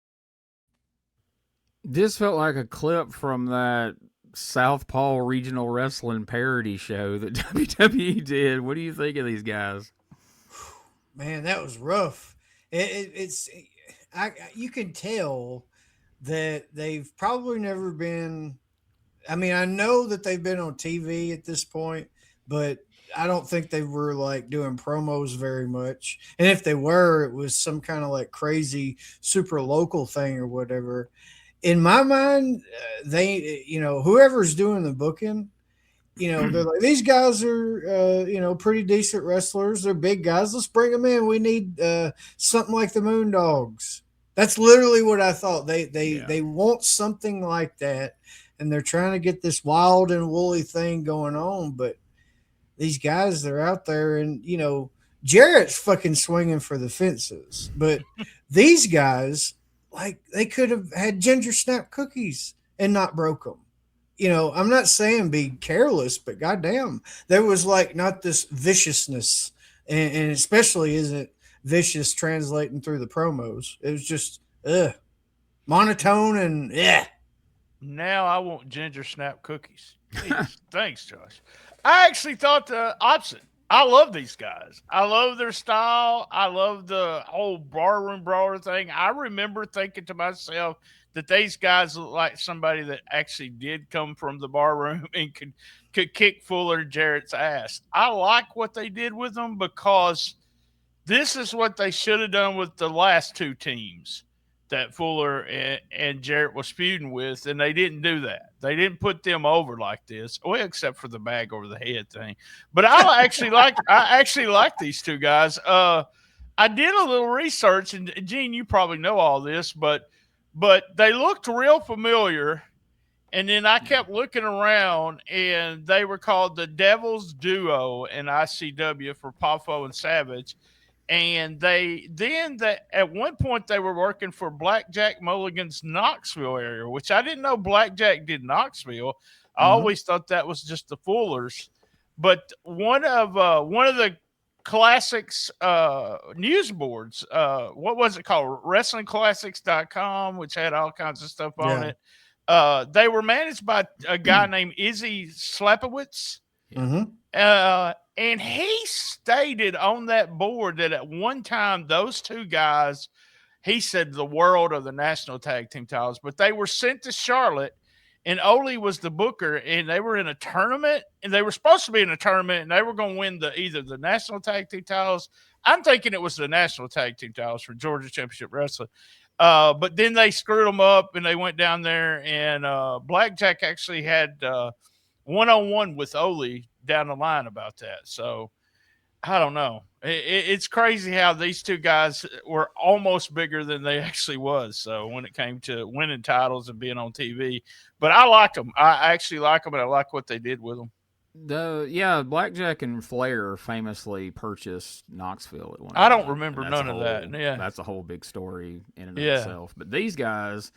then. This felt like a clip from that Southpaw Regional Wrestling parody show that WWE did. What do you think of these guys? Man, that was rough. You can tell that they've probably never been. I mean, I know that they've been on TV at this point, but I don't think they were like doing promos very much. And if they were, it was some kind of like crazy super local thing or whatever. In my mind, they, whoever's doing the booking, they're like, these guys are, pretty decent wrestlers. They're big guys. Let's bring them in. We need something like the Moondogs. That's literally what I thought. They want something like that, and they're trying to get this wild and woolly thing going on. But these guys, they're out there, and Jarrett's fucking swinging for the fences. But these guys, like, they could have had ginger snap cookies and not broke them. I'm not saying be careless, but goddamn, there was like not this viciousness, and especially isn't vicious translating through the promos. It was just monotone and Now I want ginger snap cookies. Jeez, thanks, Josh. I actually thought the opposite. I love these guys. I love their style. I love the whole Barroom Brawler thing. I remember thinking to myself that these guys look like somebody that actually did come from the barroom and could kick Fuller and Jarrett's ass. I like what they did with them, because this is what they should have done with the last two teams that Fuller and Jarrett was feuding with, and they didn't do that. They didn't put them over like this, well, except for the bag over the head thing. But I actually like these two guys. I did a little research, and Gene, you probably know all this, but they looked real familiar. And then I kept looking around, and they were called the Devil's Duo in ICW for Poffo and Savage. And at one point they were working for Blackjack Mulligan's Knoxville area, which I didn't know Blackjack did Knoxville. I always thought that was just the Fullers. But one of the Classics news boards, what was it called? WrestlingClassics.com, which had all kinds of stuff on it. They were managed by a guy named Izzy Slapowitz. And he stated on that board that at one time those two guys, he said, the world of the national tag team titles, but they were sent to Charlotte, and Ole was the booker, and they were in a tournament, and they were supposed to be in a tournament, and they were going to win either the national tag team titles. I'm thinking it was the national tag team titles for Georgia Championship Wrestling. But then they screwed them up, and they went down there, and Blackjack actually had one-on-one with Ole down the line about that. So I don't know. It's crazy how these two guys were almost bigger than they actually was. So when it came to winning titles and being on TV, but I like them. I actually like them, and I like what they did with them. Blackjack and Flair famously purchased Knoxville at one I time. don't remember none of that. Yeah, that's a whole big story in and of itself. But these guys,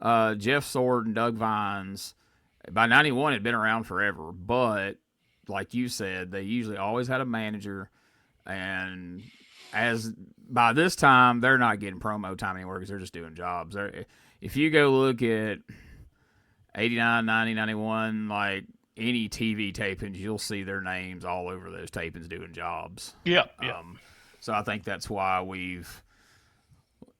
Jeff Sword and Doug Vines, by 91 had been around forever, but like you said, they usually always had a manager, and as by this time, they're not getting promo time anymore because they're just doing jobs. If you go look at 89, 90, 91, like any TV tapings, you'll see their names all over those tapings doing jobs. Yeah. So I think that's why we've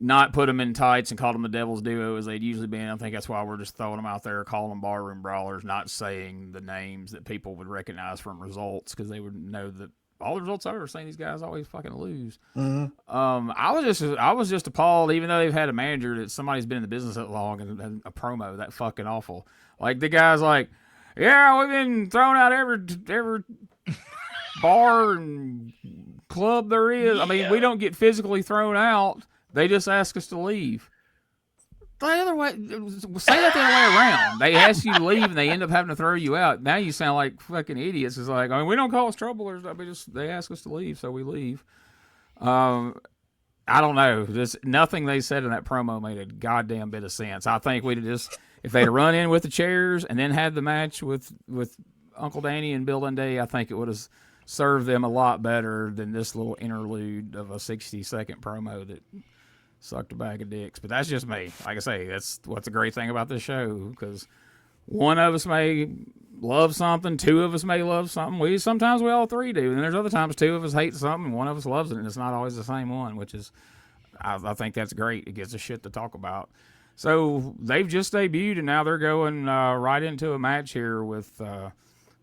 not put them in tights and called them the Devil's Duo as they'd usually been. I think that's why we're just throwing them out there, calling them Barroom Brawlers, not saying the names that people would recognize from results, because they would know that all the results I've ever seen, these guys always fucking lose. Mm-hmm. I was just appalled, even though they've had a manager that somebody's been in the business that long and a promo that fucking awful. Like the guy's like, yeah, we've been throwing out every bar and club there is. I mean, we don't get physically thrown out. They just ask us to leave. The other way, say that the other way around. They ask you to leave and they end up having to throw you out. Now you sound like fucking idiots. It's like, I mean, we don't call us troublers. They ask us to leave, so we leave. I don't know. Nothing they said in that promo made a goddamn bit of sense. I think we'd just, if they'd run in with the chairs and then had the match with Uncle Danny and Bill Dundee, I think it would have served them a lot better than this little interlude of a 60-second promo that sucked a bag of dicks. But that's just me. Like I say, that's what's a great thing about this show, because one of us may love something, two of us may love something. Sometimes we all three do, and there's other times two of us hate something and one of us loves it, and it's not always the same one, which is, I think that's great. It gives us shit to talk about. So they've just debuted, and now they're going right into a match here with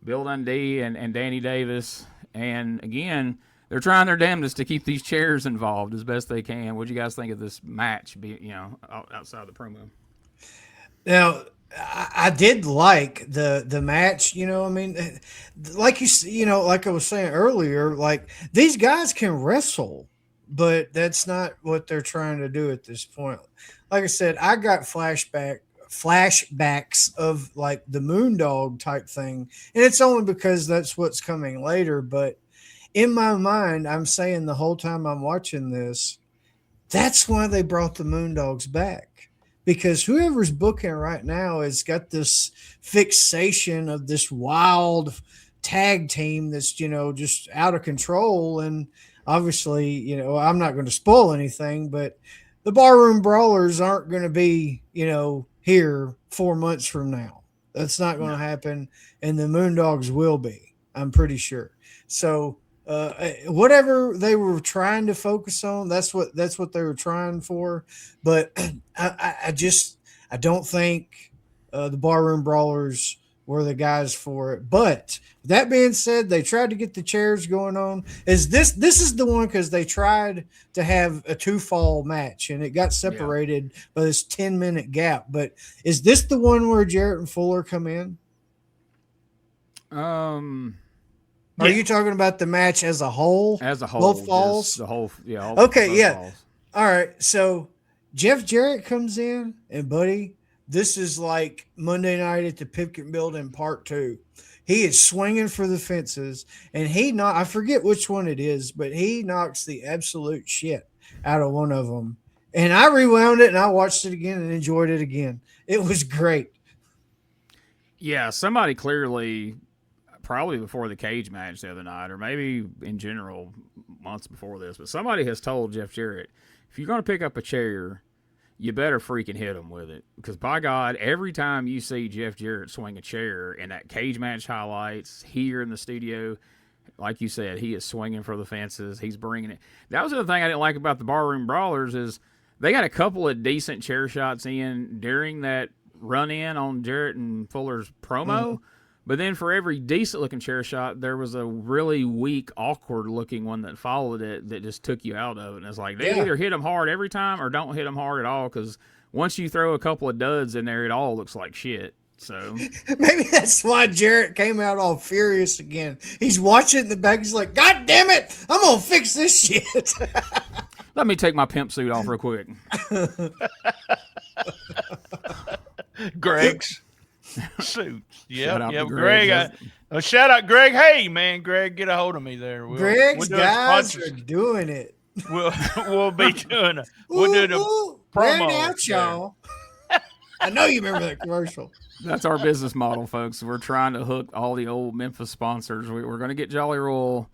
Bill Dundee and Danny Davis. And again, they're trying their damnedest to keep these chairs involved as best they can. What do you guys think of this match, outside the promo? Now, I did like the match. I mean, like like I was saying earlier, like these guys can wrestle, but that's not what they're trying to do at this point. Like I said, I got flashbacks of like the Moondog type thing, and it's only because that's what's coming later. But in my mind, I'm saying the whole time I'm watching this, that's why they brought the Moondogs back, because whoever's booking right now has got this fixation of this wild tag team that's, just out of control. And obviously, I'm not going to spoil anything, but the Barroom Brawlers aren't going to be, here 4 months from now. That's not going to happen. And the Moondogs will be, I'm pretty sure. So, whatever they were trying to focus on, that's what they were trying for. But I don't think the Barroom Brawlers were the guys for it. But that being said, they tried to get the chairs going on. This is the one, because they tried to have a 2-fall match and it got separated by this 10-minute gap. But is this the one where Jarrett and Fuller come in? Are you talking about the match as a whole? As a whole. Both falls? The whole, yeah. Okay, yeah. Falls. All right. So Jeff Jarrett comes in, and buddy, this is like Monday night at the Pipkin Building Part 2. He is swinging for the fences, and I forget which one it is, but he knocks the absolute shit out of one of them. And I rewound it, and I watched it again and enjoyed it again. It was great. Yeah, somebody clearly, probably before the cage match the other night, or maybe in general months before this, but somebody has told Jeff Jarrett, if you're going to pick up a chair, you better freaking hit him with it. Because by God, every time you see Jeff Jarrett swing a chair in that cage match highlights here in the studio, like you said, he is swinging for the fences. He's bringing it. That was the thing I didn't like about the Barroom Brawlers, is they got a couple of decent chair shots in during that run-in on Jarrett and Fuller's promo. Mm-hmm. But then for every decent-looking chair shot, there was a really weak, awkward-looking one that followed it that just took you out of it. And it's like, they either hit them hard every time or don't hit them hard at all, because once you throw a couple of duds in there, it all looks like shit. So maybe that's why Jarrett came out all furious again. He's watching the back. He's like, God damn it, I'm going to fix this shit. Let me take my pimp suit off real quick. Greg's suit. Shout Yeah, out to Greg. Shout out, Greg. Hey, man, Greg, get a hold of me there. Greg's guys are doing it. We'll be doing it. We'll do the promo. Out, y'all. I know you remember that commercial. That's our business model, folks. We're trying to hook all the old Memphis sponsors. We're going to get Jolly Roll.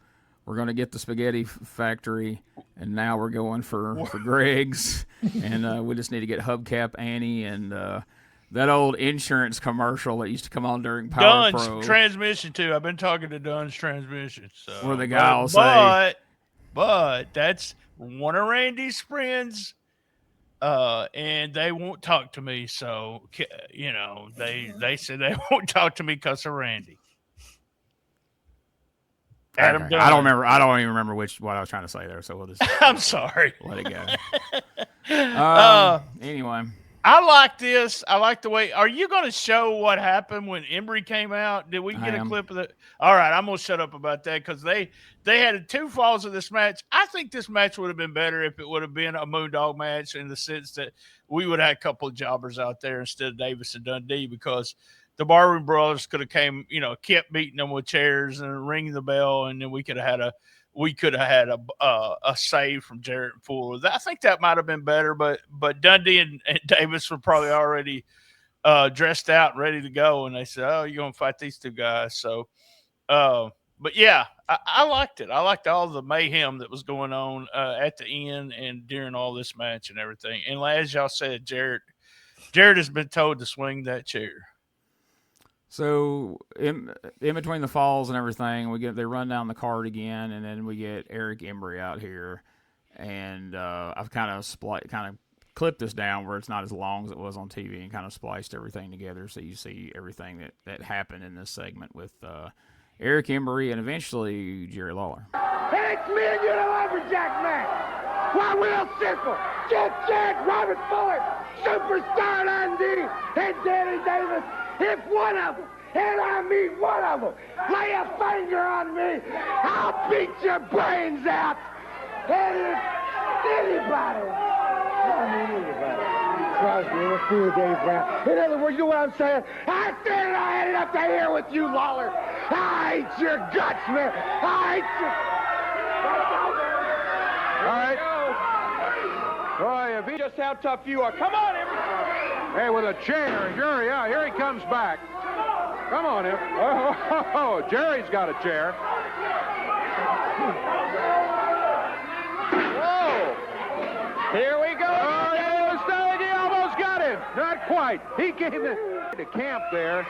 We're going to get the Spaghetti Factory. And now we're going for Greg's. And we just need to get Hubcap Annie and that old insurance commercial that used to come on during Power Dunn's Pro. Transmission, too. I've been talking to Dunn's Transmission. So. Where the guy will say. But that's one of Randy's friends. And they won't talk to me. So, they said they won't talk to me because of Randy. Adam Okay. Dunn. I don't even remember what I was trying to say there. So we'll just I'm sorry. let it go. Anyway. I like this. I like the way. Are you going to show what happened when Embry came out? Did we get a clip of it? All right, I'm going to shut up about that because they had 2 falls of this match. I think this match would have been better if it would have been a Moondog match in the sense that we would have had a couple of jobbers out there instead of Davis and Dundee, because the Barroom Brawlers could have kept beating them with chairs and ringing the bell, and then we could have had a save from Jarrett and Fuller. I think that might have been better, but Dundee and Davis were probably already dressed out and ready to go, and they said, "Oh, you're gonna fight these 2 guys." So, but yeah, I liked it. I liked all the mayhem that was going on at the end and during all this match and everything. And as y'all said, Jarrett has been told to swing that chair. So in between the falls and everything, they run down the card again, and then we get Eric Embry out here, and I've kind of clipped this down where it's not as long as it was on TV, and kind of spliced everything together so you see everything that happened in this segment with Eric Embry and eventually Jerry Lawler. Hey, it's me and you, the lumberjack match. Why, real simple. Jeff Jarrett, Robert Fuller, Superstar Dundee, and Danny Davis. If one of them, and I mean one of them, lay a finger on me, I'll beat your brains out. And if anybody, Crosby, a fool, Dave Brown. In other words, you know what I'm saying? I said I had it up to here with you, Lawler. I hate your guts, man. I hate your... All right. Boy, if he just how tough you are. Come on, Embry. Hey, with a chair. Jerry, yeah, here he comes back. Come on, Embry. Oh, Jerry's got a chair. Whoa. Here we go. Oh, yeah, he almost got him. Not quite. He came to camp there,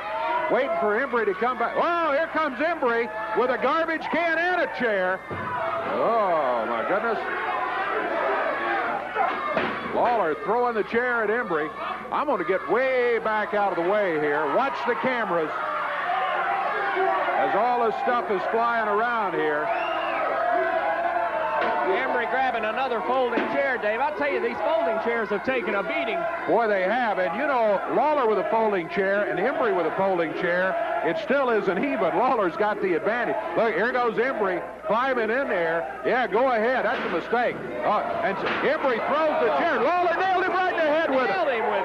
waiting for Embry to come back. Oh, here comes Embry with a garbage can and a chair. Oh, my goodness. Lawler throwing the chair at Embry. I'm going to get way back out of the way here. Watch the cameras as all this stuff is flying around here. Embry grabbing another folding chair, Dave. I'll tell you, these folding chairs have taken a beating. Boy, they have. And, you know, Lawler with a folding chair and Embry with a folding chair, it still isn't even. Lawler's got the advantage. Look, here goes Embry climbing in there. Yeah, go ahead. That's a mistake. And so Embry throws the chair. Lawler nailed him right in the head with it.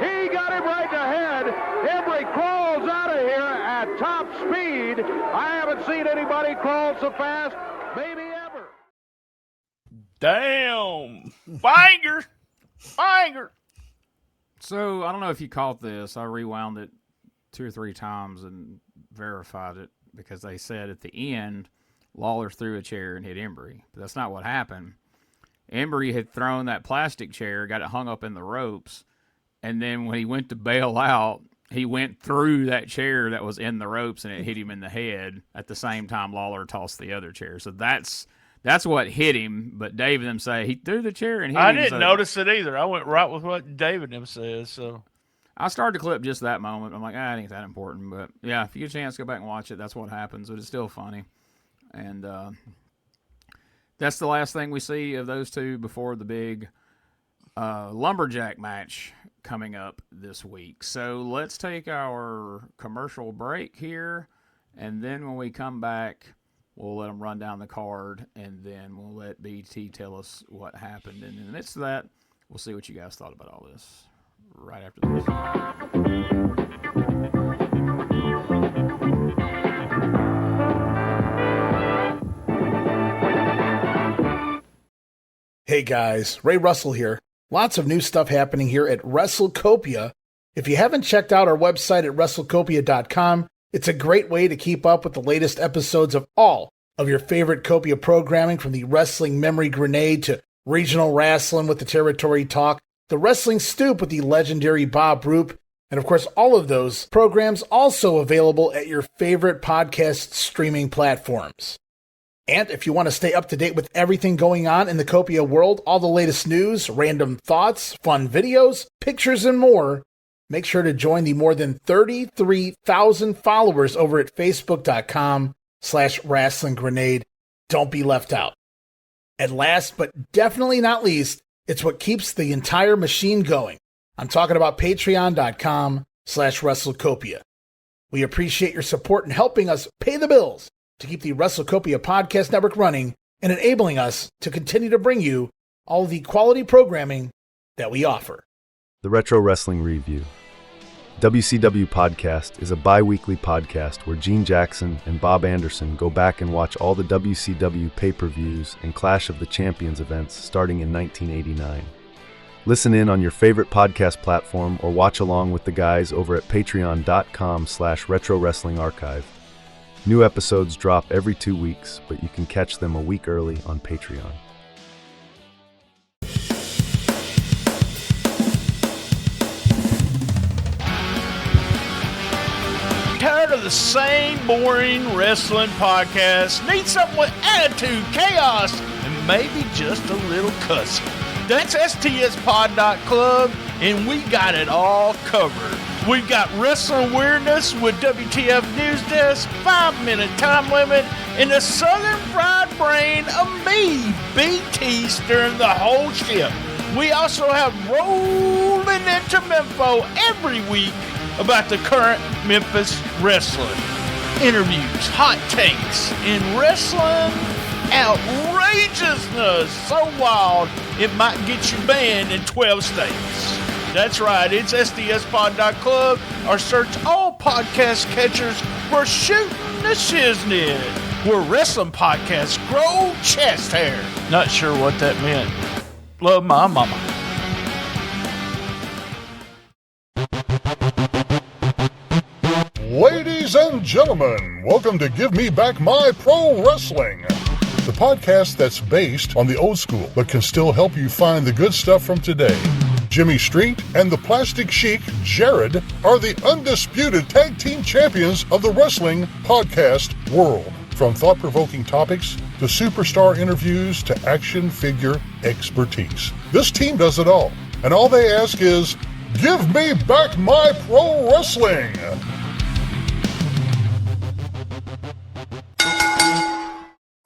He got him right in the head. Embry crawls out of here at top speed. I haven't seen anybody crawl so fast, maybe ever. Damn. Finger. So I don't know if you caught this. I rewound it 2 or 3 times and verified it because they said at the end, Lawler threw a chair and hit Embry. But that's not what happened. Embry had thrown that plastic chair, got it hung up in the ropes, and then when he went to bail out, he went through that chair that was in the ropes and it hit him in the head at the same time Lawler tossed the other chair. So that's what hit him, but Dave and them say he threw the chair and hit him. I didn't notice it either. I went right with what David and them says. So I started to clip just that moment. I'm like, it ain't that important. But yeah, if you get a chance, go back and watch it. That's what happens, but it's still funny. And that's the last thing we see of those two before the big lumberjack match coming up this week. So let's take our commercial break here, and then when we come back, we'll let them run down the card, and then we'll let BT tell us what happened. And in the midst of that, we'll see what you guys thought about all this right after this. Hey guys, Ray Russell here. Lots of new stuff happening here at WrestleCopia. If you haven't checked out our website at WrestleCopia.com, it's a great way to keep up with the latest episodes of all of your favorite Copia programming, from the Wrestling Memory Grenade to Regional Wrestling with the Territory Talk, the Wrestling Stoop with the legendary Bob Roop, and of course all of those programs also available at your favorite podcast streaming platforms. And if you want to stay up to date with everything going on in the Copia world, all the latest news, random thoughts, fun videos, pictures, and more, make sure to join the more than 33,000 followers over at Facebook.com/Wrestling Grenade. don't be left out. And last but definitely not least, it's what keeps the entire machine going. I'm talking about patreon.com/WrestleCopia. We appreciate your support in helping us pay the bills to keep the WrestleCopia podcast network running and enabling us to continue to bring you all the quality programming that we offer. The Retro Wrestling Review. WCW Podcast is a bi-weekly podcast where Gene Jackson and Bob Anderson go back and watch all the WCW pay-per-views and Clash of the Champions events starting in 1989. Listen in on your favorite podcast platform or watch along with the guys over at patreon.com/Retro Wrestling Archive. New episodes drop every 2 weeks, but you can catch them a week early on Patreon. Tired of the same boring wrestling podcast? Need something with attitude, chaos, and maybe just a little cussing? That's STSpod.club, and we got it all covered. We've got wrestling weirdness with WTF News Desk, 5-minute time limit, and the Southern Fried Brain of me, BT, stirring the whole ship. We also have rolling into Memphis every week about the current Memphis wrestling. Interviews, hot takes, and wrestling outrageousness so wild it might get you banned in 12 states. That's right, it's SDSpod.club, or search all podcast catchers for Shooting the Shiznit, where wrestling podcasts grow chest hair. Not sure what that meant. Love my mama. Ladies and gentlemen, welcome to Give Me Back My Pro Wrestling, the podcast that's based on the old school but can still help you find the good stuff from today. Jimmy Street and the Plastic Chic, Jared, are the undisputed tag team champions of the wrestling podcast world. From thought-provoking topics to superstar interviews to action figure expertise. This team does it all, and all they ask is, give me back my pro wrestling!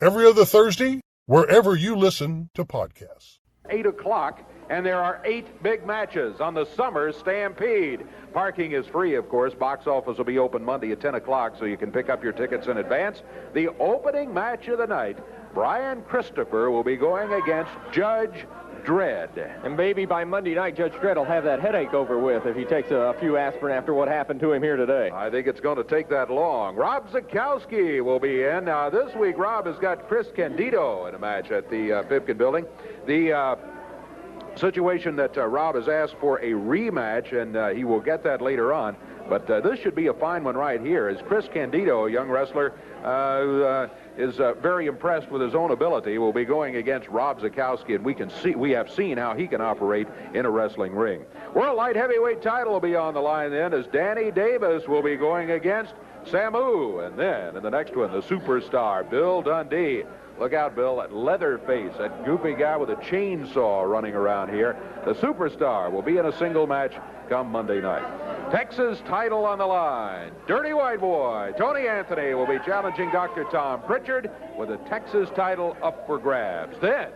Every other Thursday, wherever you listen to podcasts. 8 o'clock, and there are 8 big matches on the Summer Stampede. Parking is free, of course. Box office will be open Monday at 10 o'clock, so you can pick up your tickets in advance. The opening match of the night, Brian Christopher will be going against Judge Dredd. And maybe by Monday night, Judge Dredd will have that headache over with if he takes a few aspirin after what happened to him here today. I think it's going to take that long. Rob Zukowski will be in. Now, this week, Rob has got Chris Candido in a match at the Pipkin Building. The situation that Rob has asked for a rematch, and he will get that later on. But this should be a fine one right here, as Chris Candido, a young wrestler, is very impressed with his own ability, will be going against Rob Zukowski, and we have seen how he can operate in a wrestling ring. World Light Heavyweight title will be on the line then, as Danny Davis will be going against Samu. And then in the next one, the superstar, Bill Dundee. Look out, Bill, that Leatherface, that goofy guy with a chainsaw running around here. The superstar will be in a single match come Monday night. Texas title on the line. Dirty White Boy Tony Anthony will be challenging Dr. Tom Pritchard with the Texas title up for grabs. Then,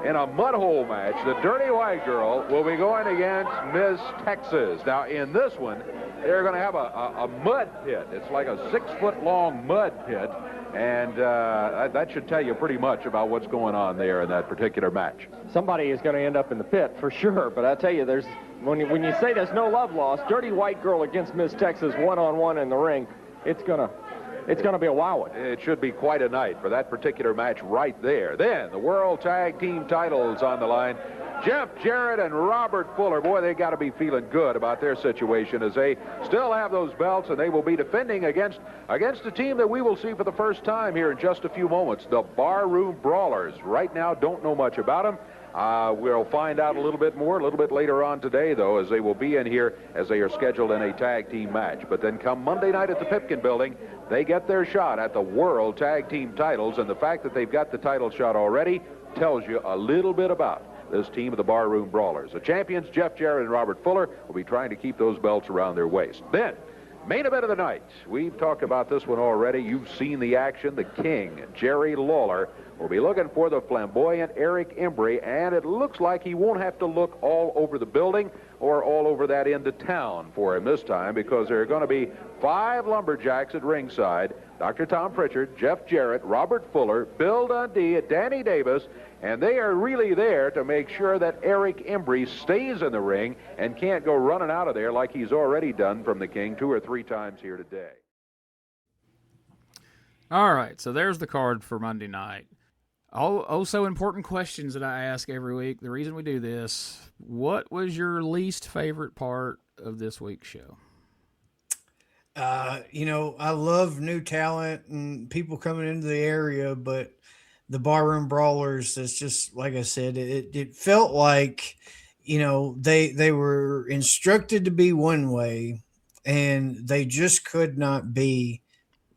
in a mud hole match, the Dirty White Girl will be going against Miss Texas. Now, in this one, they're going to have a mud pit. It's like a 6-foot-long mud pit. And that should tell you pretty much about what's going on there in that particular match. Somebody is going to end up in the pit for sure, but I tell you, when you say there's no love lost, Dirty White Girl against Miss Texas one-on-one in the ring, it's gonna be a wow. It should be quite a night for that particular match right there. Then the World Tag Team titles on the line. Jeff Jarrett and Robert Fuller, boy, they got to be feeling good about their situation as they still have those belts, and they will be defending against a team that we will see for the first time here in just a few moments, the Barroom Brawlers. Right now, don't know much about them. We'll find out a little bit more a little bit later on today, though, as they will be in here as they are scheduled in a tag team match. But then come Monday night at the Pipkin Building, they get their shot at the World Tag Team titles, and the fact that they've got the title shot already tells you a little bit about this team of the Barroom Brawlers. The champions, Jeff Jarrett and Robert Fuller, will be trying to keep those belts around their waist. Then, Main event of the night. We've talked about this one already. You've seen the action. The King, Jerry Lawler, will be looking for the flamboyant Eric Embry, and it looks like he won't have to look all over the building or all over that end of town for him this time, because there are going to be 5 lumberjacks at ringside. Dr. Tom Pritchard, Jeff Jarrett, Robert Fuller, Bill Dundee, Danny Davis, and they are really there to make sure that Eric Embry stays in the ring and can't go running out of there like he's already done from the King 2 or 3 times here today. All right, so there's the card for Monday night. Also important questions that I ask every week. The reason we do this, what was your least favorite part of this week's show? I love new talent and people coming into the area, but the Barroom Brawlers, it's just, like I said, it felt like, they were instructed to be one way and they just could not be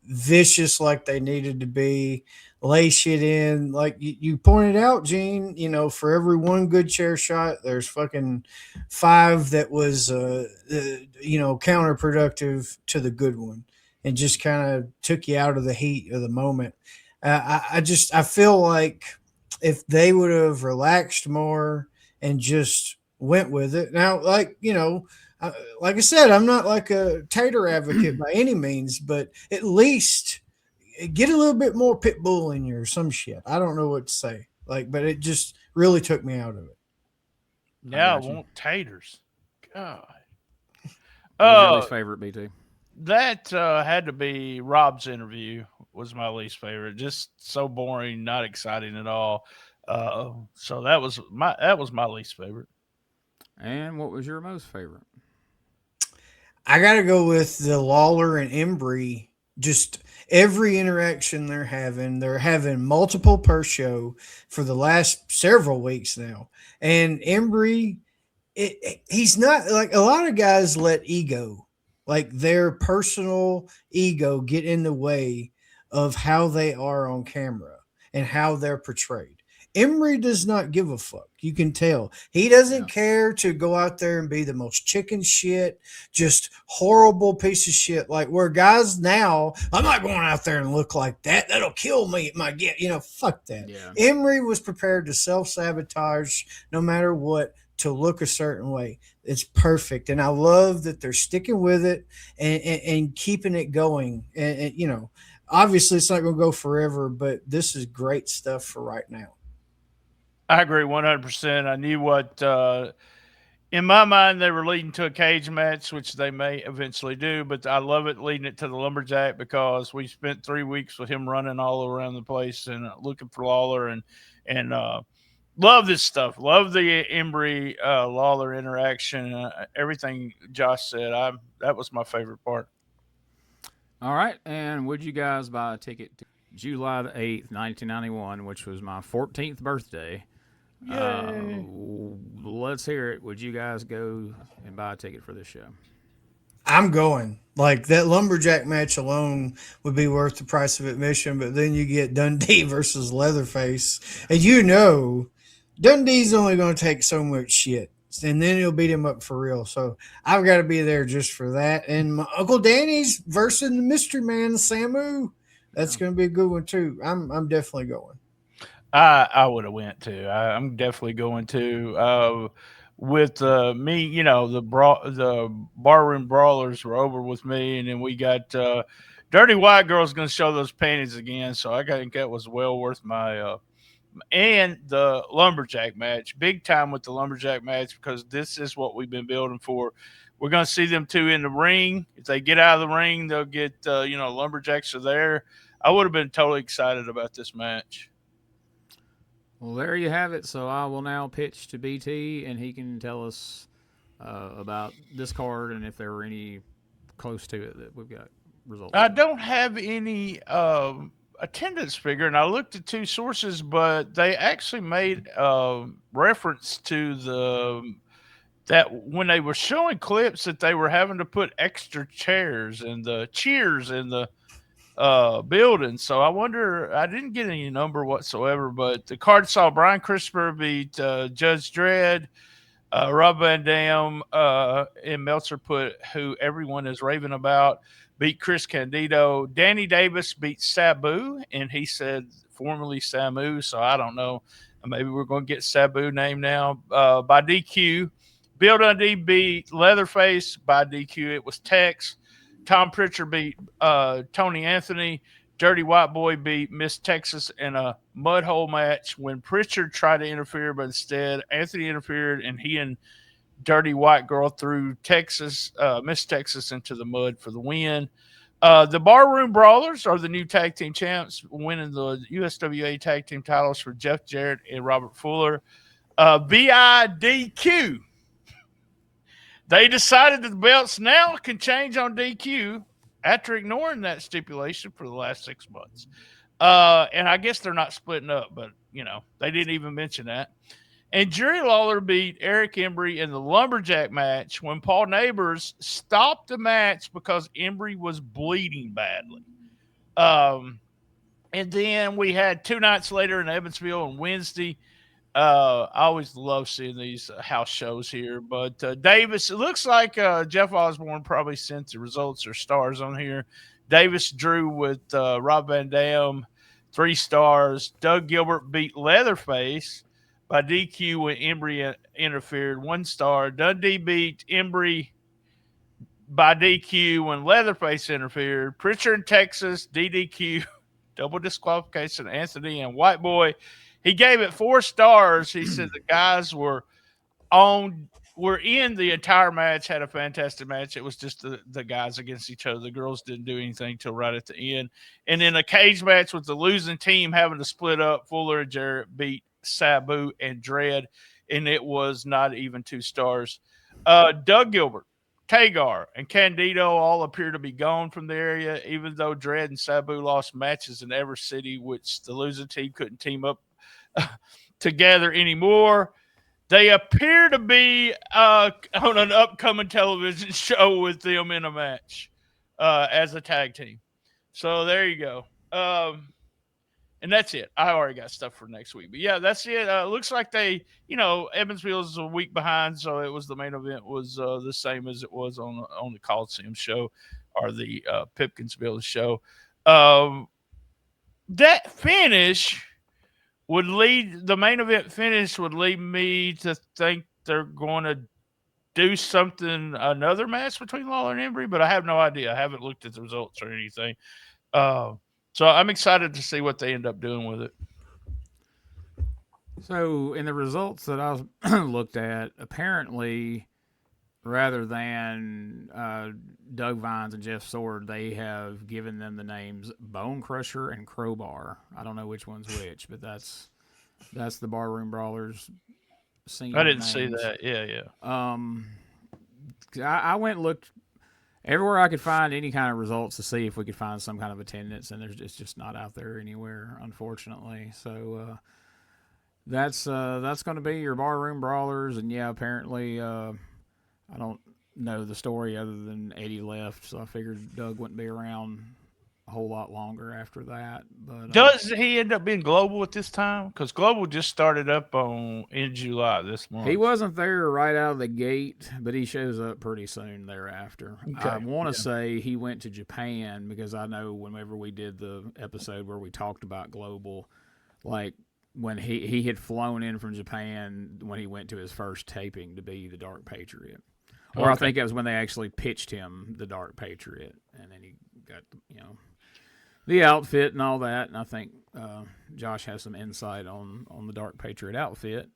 vicious like they needed to be, lay shit in. Like you pointed out, Gene, for every one good chair shot, there's fucking 5 that was, counterproductive to the good one and just kind of took you out of the heat of the moment. I feel like if they would have relaxed more and just went with it. Now, like I said, I'm not like a tater advocate by any means, but at least get a little bit more pit bull in you or some shit. I don't know what to say. But it just really took me out of it. Yeah, I want taters. God. What's your least favorite, BT? That had to be Rob's interview was my least favorite. Just so boring, not exciting at all. So that was my least favorite. And what was your most favorite? I got to go with the Lawler and Embry. Just every interaction they're having multiple per show for the last several weeks now. And Embry, he's not like a lot of guys let ego, like their personal ego, get in the way of how they are on camera and how they're portrayed. Embry does not give a fuck. You can tell. He doesn't care to go out there and be the most chicken shit, just horrible piece of shit. Like where guys now, I'm not going out there and look like that. That'll kill me. Fuck that. Yeah. Embry was prepared to self-sabotage no matter what to look a certain way. It's perfect. And I love that they're sticking with it and keeping it going. And obviously it's not going to go forever, but this is great stuff for right now. I agree 100%. I knew what, in my mind, they were leading to a cage match, which they may eventually do, but I love it leading it to the lumberjack because we spent 3 weeks with him running all around the place and looking for Lawler and love this stuff. Love the Embry Lawler interaction. Everything Josh said, that was my favorite part. All right. And would you guys buy a ticket to July the 8th, 1991, which was my 14th birthday? Let's hear it. Would you guys go and buy a ticket for this show? I'm going. Like that lumberjack match alone would be worth the price of admission, but then you get Dundee versus Leatherface, and Dundee's only going to take so much shit, and then he'll beat him up for real. So I've got to be there just for that. And my Uncle Danny's versus the mystery man, Samu. That's going to be a good one too. I'm definitely going. I would have went too. I'm definitely going to. With me, the Barroom Brawlers were over with me, and then we got Dirty White Girl's going to show those panties again. So I think that was well worth my and the lumberjack match, big time with the lumberjack match, because this is what we've been building for. We're going to see them two in the ring. If they get out of the ring, they'll get lumberjacks are there. I would have been totally excited about this match. Well, there you have it. So I will now pitch to BT, and he can tell us about this card and if there were any close to it that we've got results. I don't have any attendance figure, and I looked at 2 sources, but they actually made reference to that when they were showing clips that they were having to put extra chairs and the cheers in the building. So I wonder, I didn't get any number whatsoever, but the card saw Brian Christopher beat Judge Dredd. Rob Van Dam and Meltzer put who everyone is raving about, beat Chris Candido. Danny Davis beat Sabu, and he said formerly Samu, so I don't know. Maybe we're going to get Sabu name now. By DQ. Bill Dundee beat Leatherface by DQ. It was Tex. Tom Pritchard beat Tony Anthony. Dirty White Boy beat Miss Texas in a mud hole match when Pritchard tried to interfere, but instead Anthony interfered, and he and Dirty White Girl threw Miss Texas into the mud for the win. The Barroom Brawlers are the new tag team champs, winning the USWA tag team titles for Jeff Jarrett and Robert Fuller. BIDQ. They decided that the belts now can change on DQ after ignoring that stipulation for the last 6 months. And I guess they're not splitting up, but, they didn't even mention that. And Jerry Lawler beat Eric Embry in the lumberjack match when Paul Neighbors stopped the match because Embry was bleeding badly. And then we had 2 nights later in Evansville on Wednesday. I always love seeing these house shows here. But Davis, it looks like Jeff Osborne probably sent the results or stars on here. Davis drew with Rob Van Dam, 3 stars. Doug Gilbert beat Leatherface by DQ when Embry interfered, 1 star. Dundee beat Embry by DQ when Leatherface interfered. Pritchard in Texas, DDQ, double disqualification, Anthony and White Boy. He gave it 4 stars. He said the guys were in the entire match, had a fantastic match. It was just the guys against each other. The girls didn't do anything till right at the end. And in a cage match with the losing team having to split up, Fuller and Jarrett beat Sabu and Dredd, and it was not even 2 stars. Doug Gilbert, Tagar, and Candido all appear to be gone from the area, even though Dredd and Sabu lost matches in every city, which the losing team couldn't team up together anymore. They appear to be on an upcoming television show with them in a match as a tag team. So there you go. And that's it. I already got stuff for next week. But yeah, that's it. Looks like they, Evansville is a week behind, so it was the main event was the same as it was on the Coliseum show or the Pipkinsville show. That finish the main event finish would lead me to think they're going to do another match between Lawler and Embry, but I have no idea. I haven't looked at the results or anything. So I'm excited to see what they end up doing with it. So in the results that I looked at, apparently, rather than Doug Vines and Jeff Sword, they have given them the names Bone Crusher and Crowbar. I don't know which one's which, but that's the Barroom Brawlers. I didn't see that. Yeah. I went and looked everywhere I could find any kind of results to see if we could find some kind of attendance, and it's just not out there anywhere, unfortunately. So that's going to be your Barroom Brawlers, and yeah, apparently I don't know the story other than Eddie left, so I figured Doug wouldn't be around a whole lot longer after that. But does he end up being Global at this time? Because Global just started up in July this month. He wasn't there right out of the gate, but he shows up pretty soon thereafter. Okay. I want to say he went to Japan because I know whenever we did the episode where we talked about Global, like when he had flown in from Japan when he went to his first taping to be the Dark Patriot. Or I think it was when they actually pitched him the Dark Patriot, and then he got the outfit and all that. And I think Josh has some insight on the Dark Patriot outfit.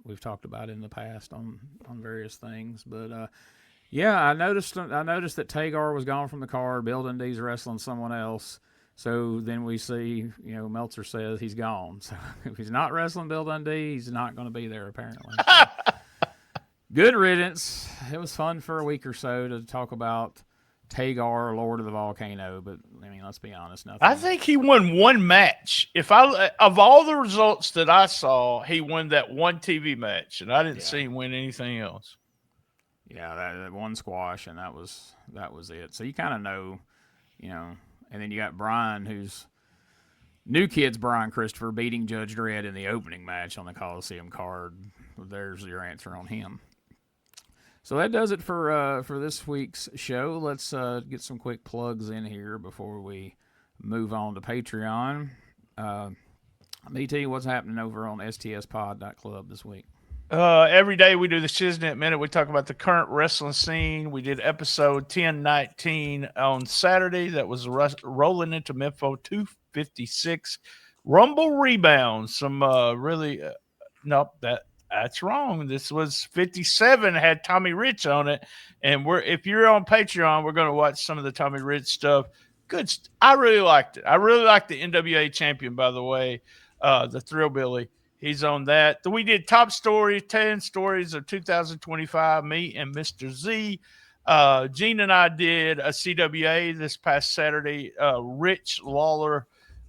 We've talked about it in the past on various things, but yeah, I noticed that Tagar was gone from the card. Bill Dundee's wrestling someone else. So then we see, Meltzer says he's gone. So if he's not wrestling Bill Dundee, he's not going to be there apparently. So, good riddance. It was fun for a week or so to talk about Tagar, Lord of the Volcano, but I mean, let's be honest. Nothing. I think he won one match. Of all the results that I saw, he won that one TV match, and I didn't see him win anything else. Yeah, that one squash, and that was it. So you kind of know, and then you got Brian, who's new kid's Brian Christopher beating Judge Dredd in the opening match on the Coliseum card there's your answer on him. So that does it for this week's show. Let's get some quick plugs in here before we move on to Patreon. Let me tell you what's happening over on stspod.club this week. Every day we do the Shiznit Minute. We talk about the current wrestling scene. We did episode 1019 on Saturday. That was rolling into Memphis 256. Rumble rebounds. Some really nope, that's wrong. This was 57. Had Tommy Rich on it, and if you're on Patreon, we're going to watch some of the Tommy Rich stuff. Good. I really liked it. I really liked the NWA champion, by the way, the Thrillbilly. He's on that. We did top stories, 10 stories of 2025, me and Mr. Z. Gene and I did a CWA this past Saturday. Rich Lawler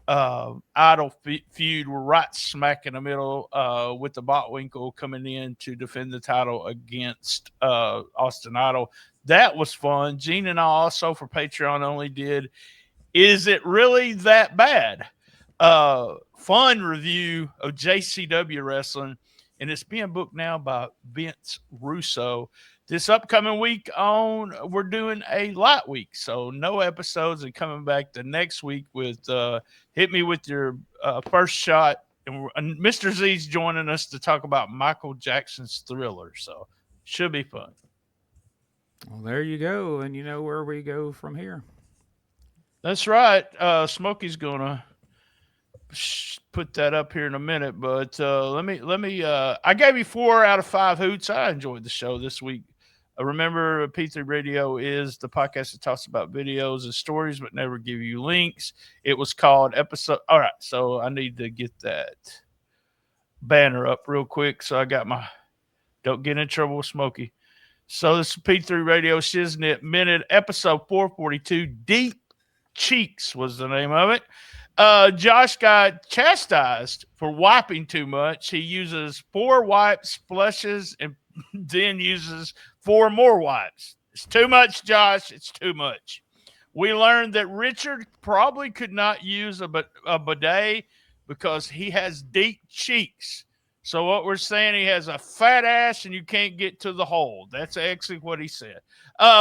idol feud. We're right smack in the middle with the Botwinkle coming in to defend the title against Austin Idol. That was fun. Gene and I also, for Patreon only, did Is It Really That Bad? Fun review of JCW wrestling, and it's being booked now by Vince Russo. This upcoming week we're doing a light week, so no episodes, and coming back the next week with Hit Me With Your First Shot, and Mr. Z's joining us to talk about Michael Jackson's Thriller, so should be fun. Well, there you go, and you know where we go from here. That's right. Smokey's gonna put that up here in a minute, but let me. I gave you 4 out of 5 hoots. I enjoyed the show this week. Remember, P3 Radio is the podcast that talks about videos and stories, but never give you links. It was called episode. All right, so I need to get that banner up real quick. So I got don't get in trouble with Smokey. So this is P3 Radio Shiznit Minute, episode 442. Deep Cheeks was the name of it. Josh got chastised for wiping too much. He uses 4 wipes, flushes, and then uses 4 more wipes. It's too much, Josh. It's too much. We learned that Richard probably could not use a bidet because he has deep cheeks. So what we're saying, he has a fat ass and you can't get to the hole. That's actually what he said.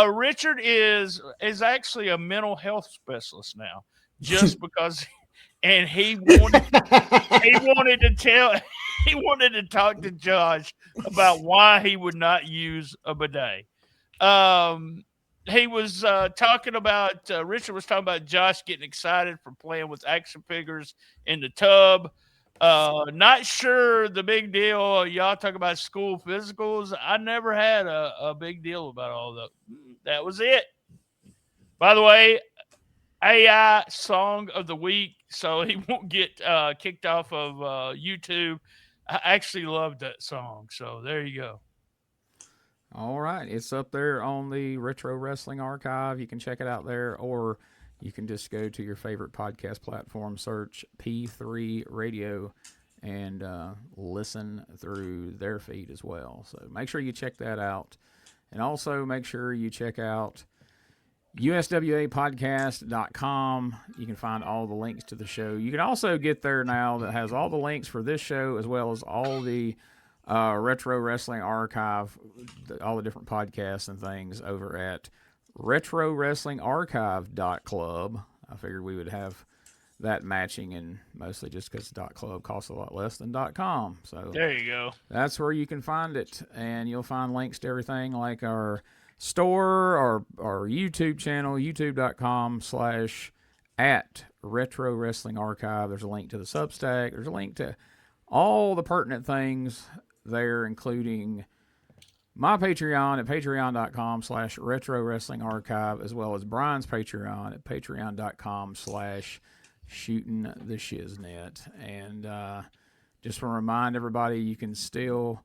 Richard is actually a mental health specialist now, just because. And he wanted to talk to Josh about why he would not use a bidet. He was talking about Richard was talking about Josh getting excited for playing with action figures in the tub. Not sure the big deal. Y'all talk about school physicals. I never had a big deal about all that. That was it. By the way, AI song of the week, so he won't get kicked off of YouTube. I actually loved that song, so there you go. All right, it's up there on the Retro Wrestling Archive. You can check it out there, or you can just go to your favorite podcast platform, search P3 Radio, and listen through their feed as well. So make sure you check that out. And also make sure you check out USWApodcast.com. You can find all the links to the show. You can also get there now that has all the links for this show as well as all the Retro Wrestling Archive, all the different podcasts and things over at RetroWrestlingArchive.club. I figured we would have that matching, and mostly just because .club costs a lot less than .com. So there you go. That's where you can find it, and you'll find links to everything like our store, our YouTube channel, youtube.com/@Retro Wrestling Archive. There's a link to the Substack. There's a link to all the pertinent things there, including my Patreon at patreon.com/Retro Wrestling Archive, as well as Brian's Patreon at patreon.com/Shooting the Shiznit. And just want to remind everybody, you can still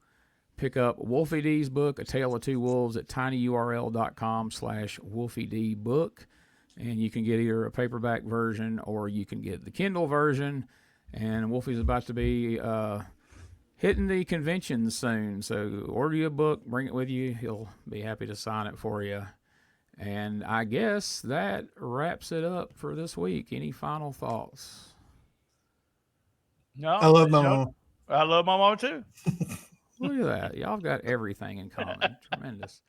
pick up Wolfie D's book, A Tale of Two Wolves, at tinyurl.com/WolfieDbook. And you can get either a paperback version or you can get the Kindle version. And Wolfie's about to be hitting the conventions soon. So order you a book, bring it with you. He'll be happy to sign it for you. And I guess that wraps it up for this week. Any final thoughts? No. I love my mom. I love my mom too. Look at that. Y'all got everything in common. Tremendous.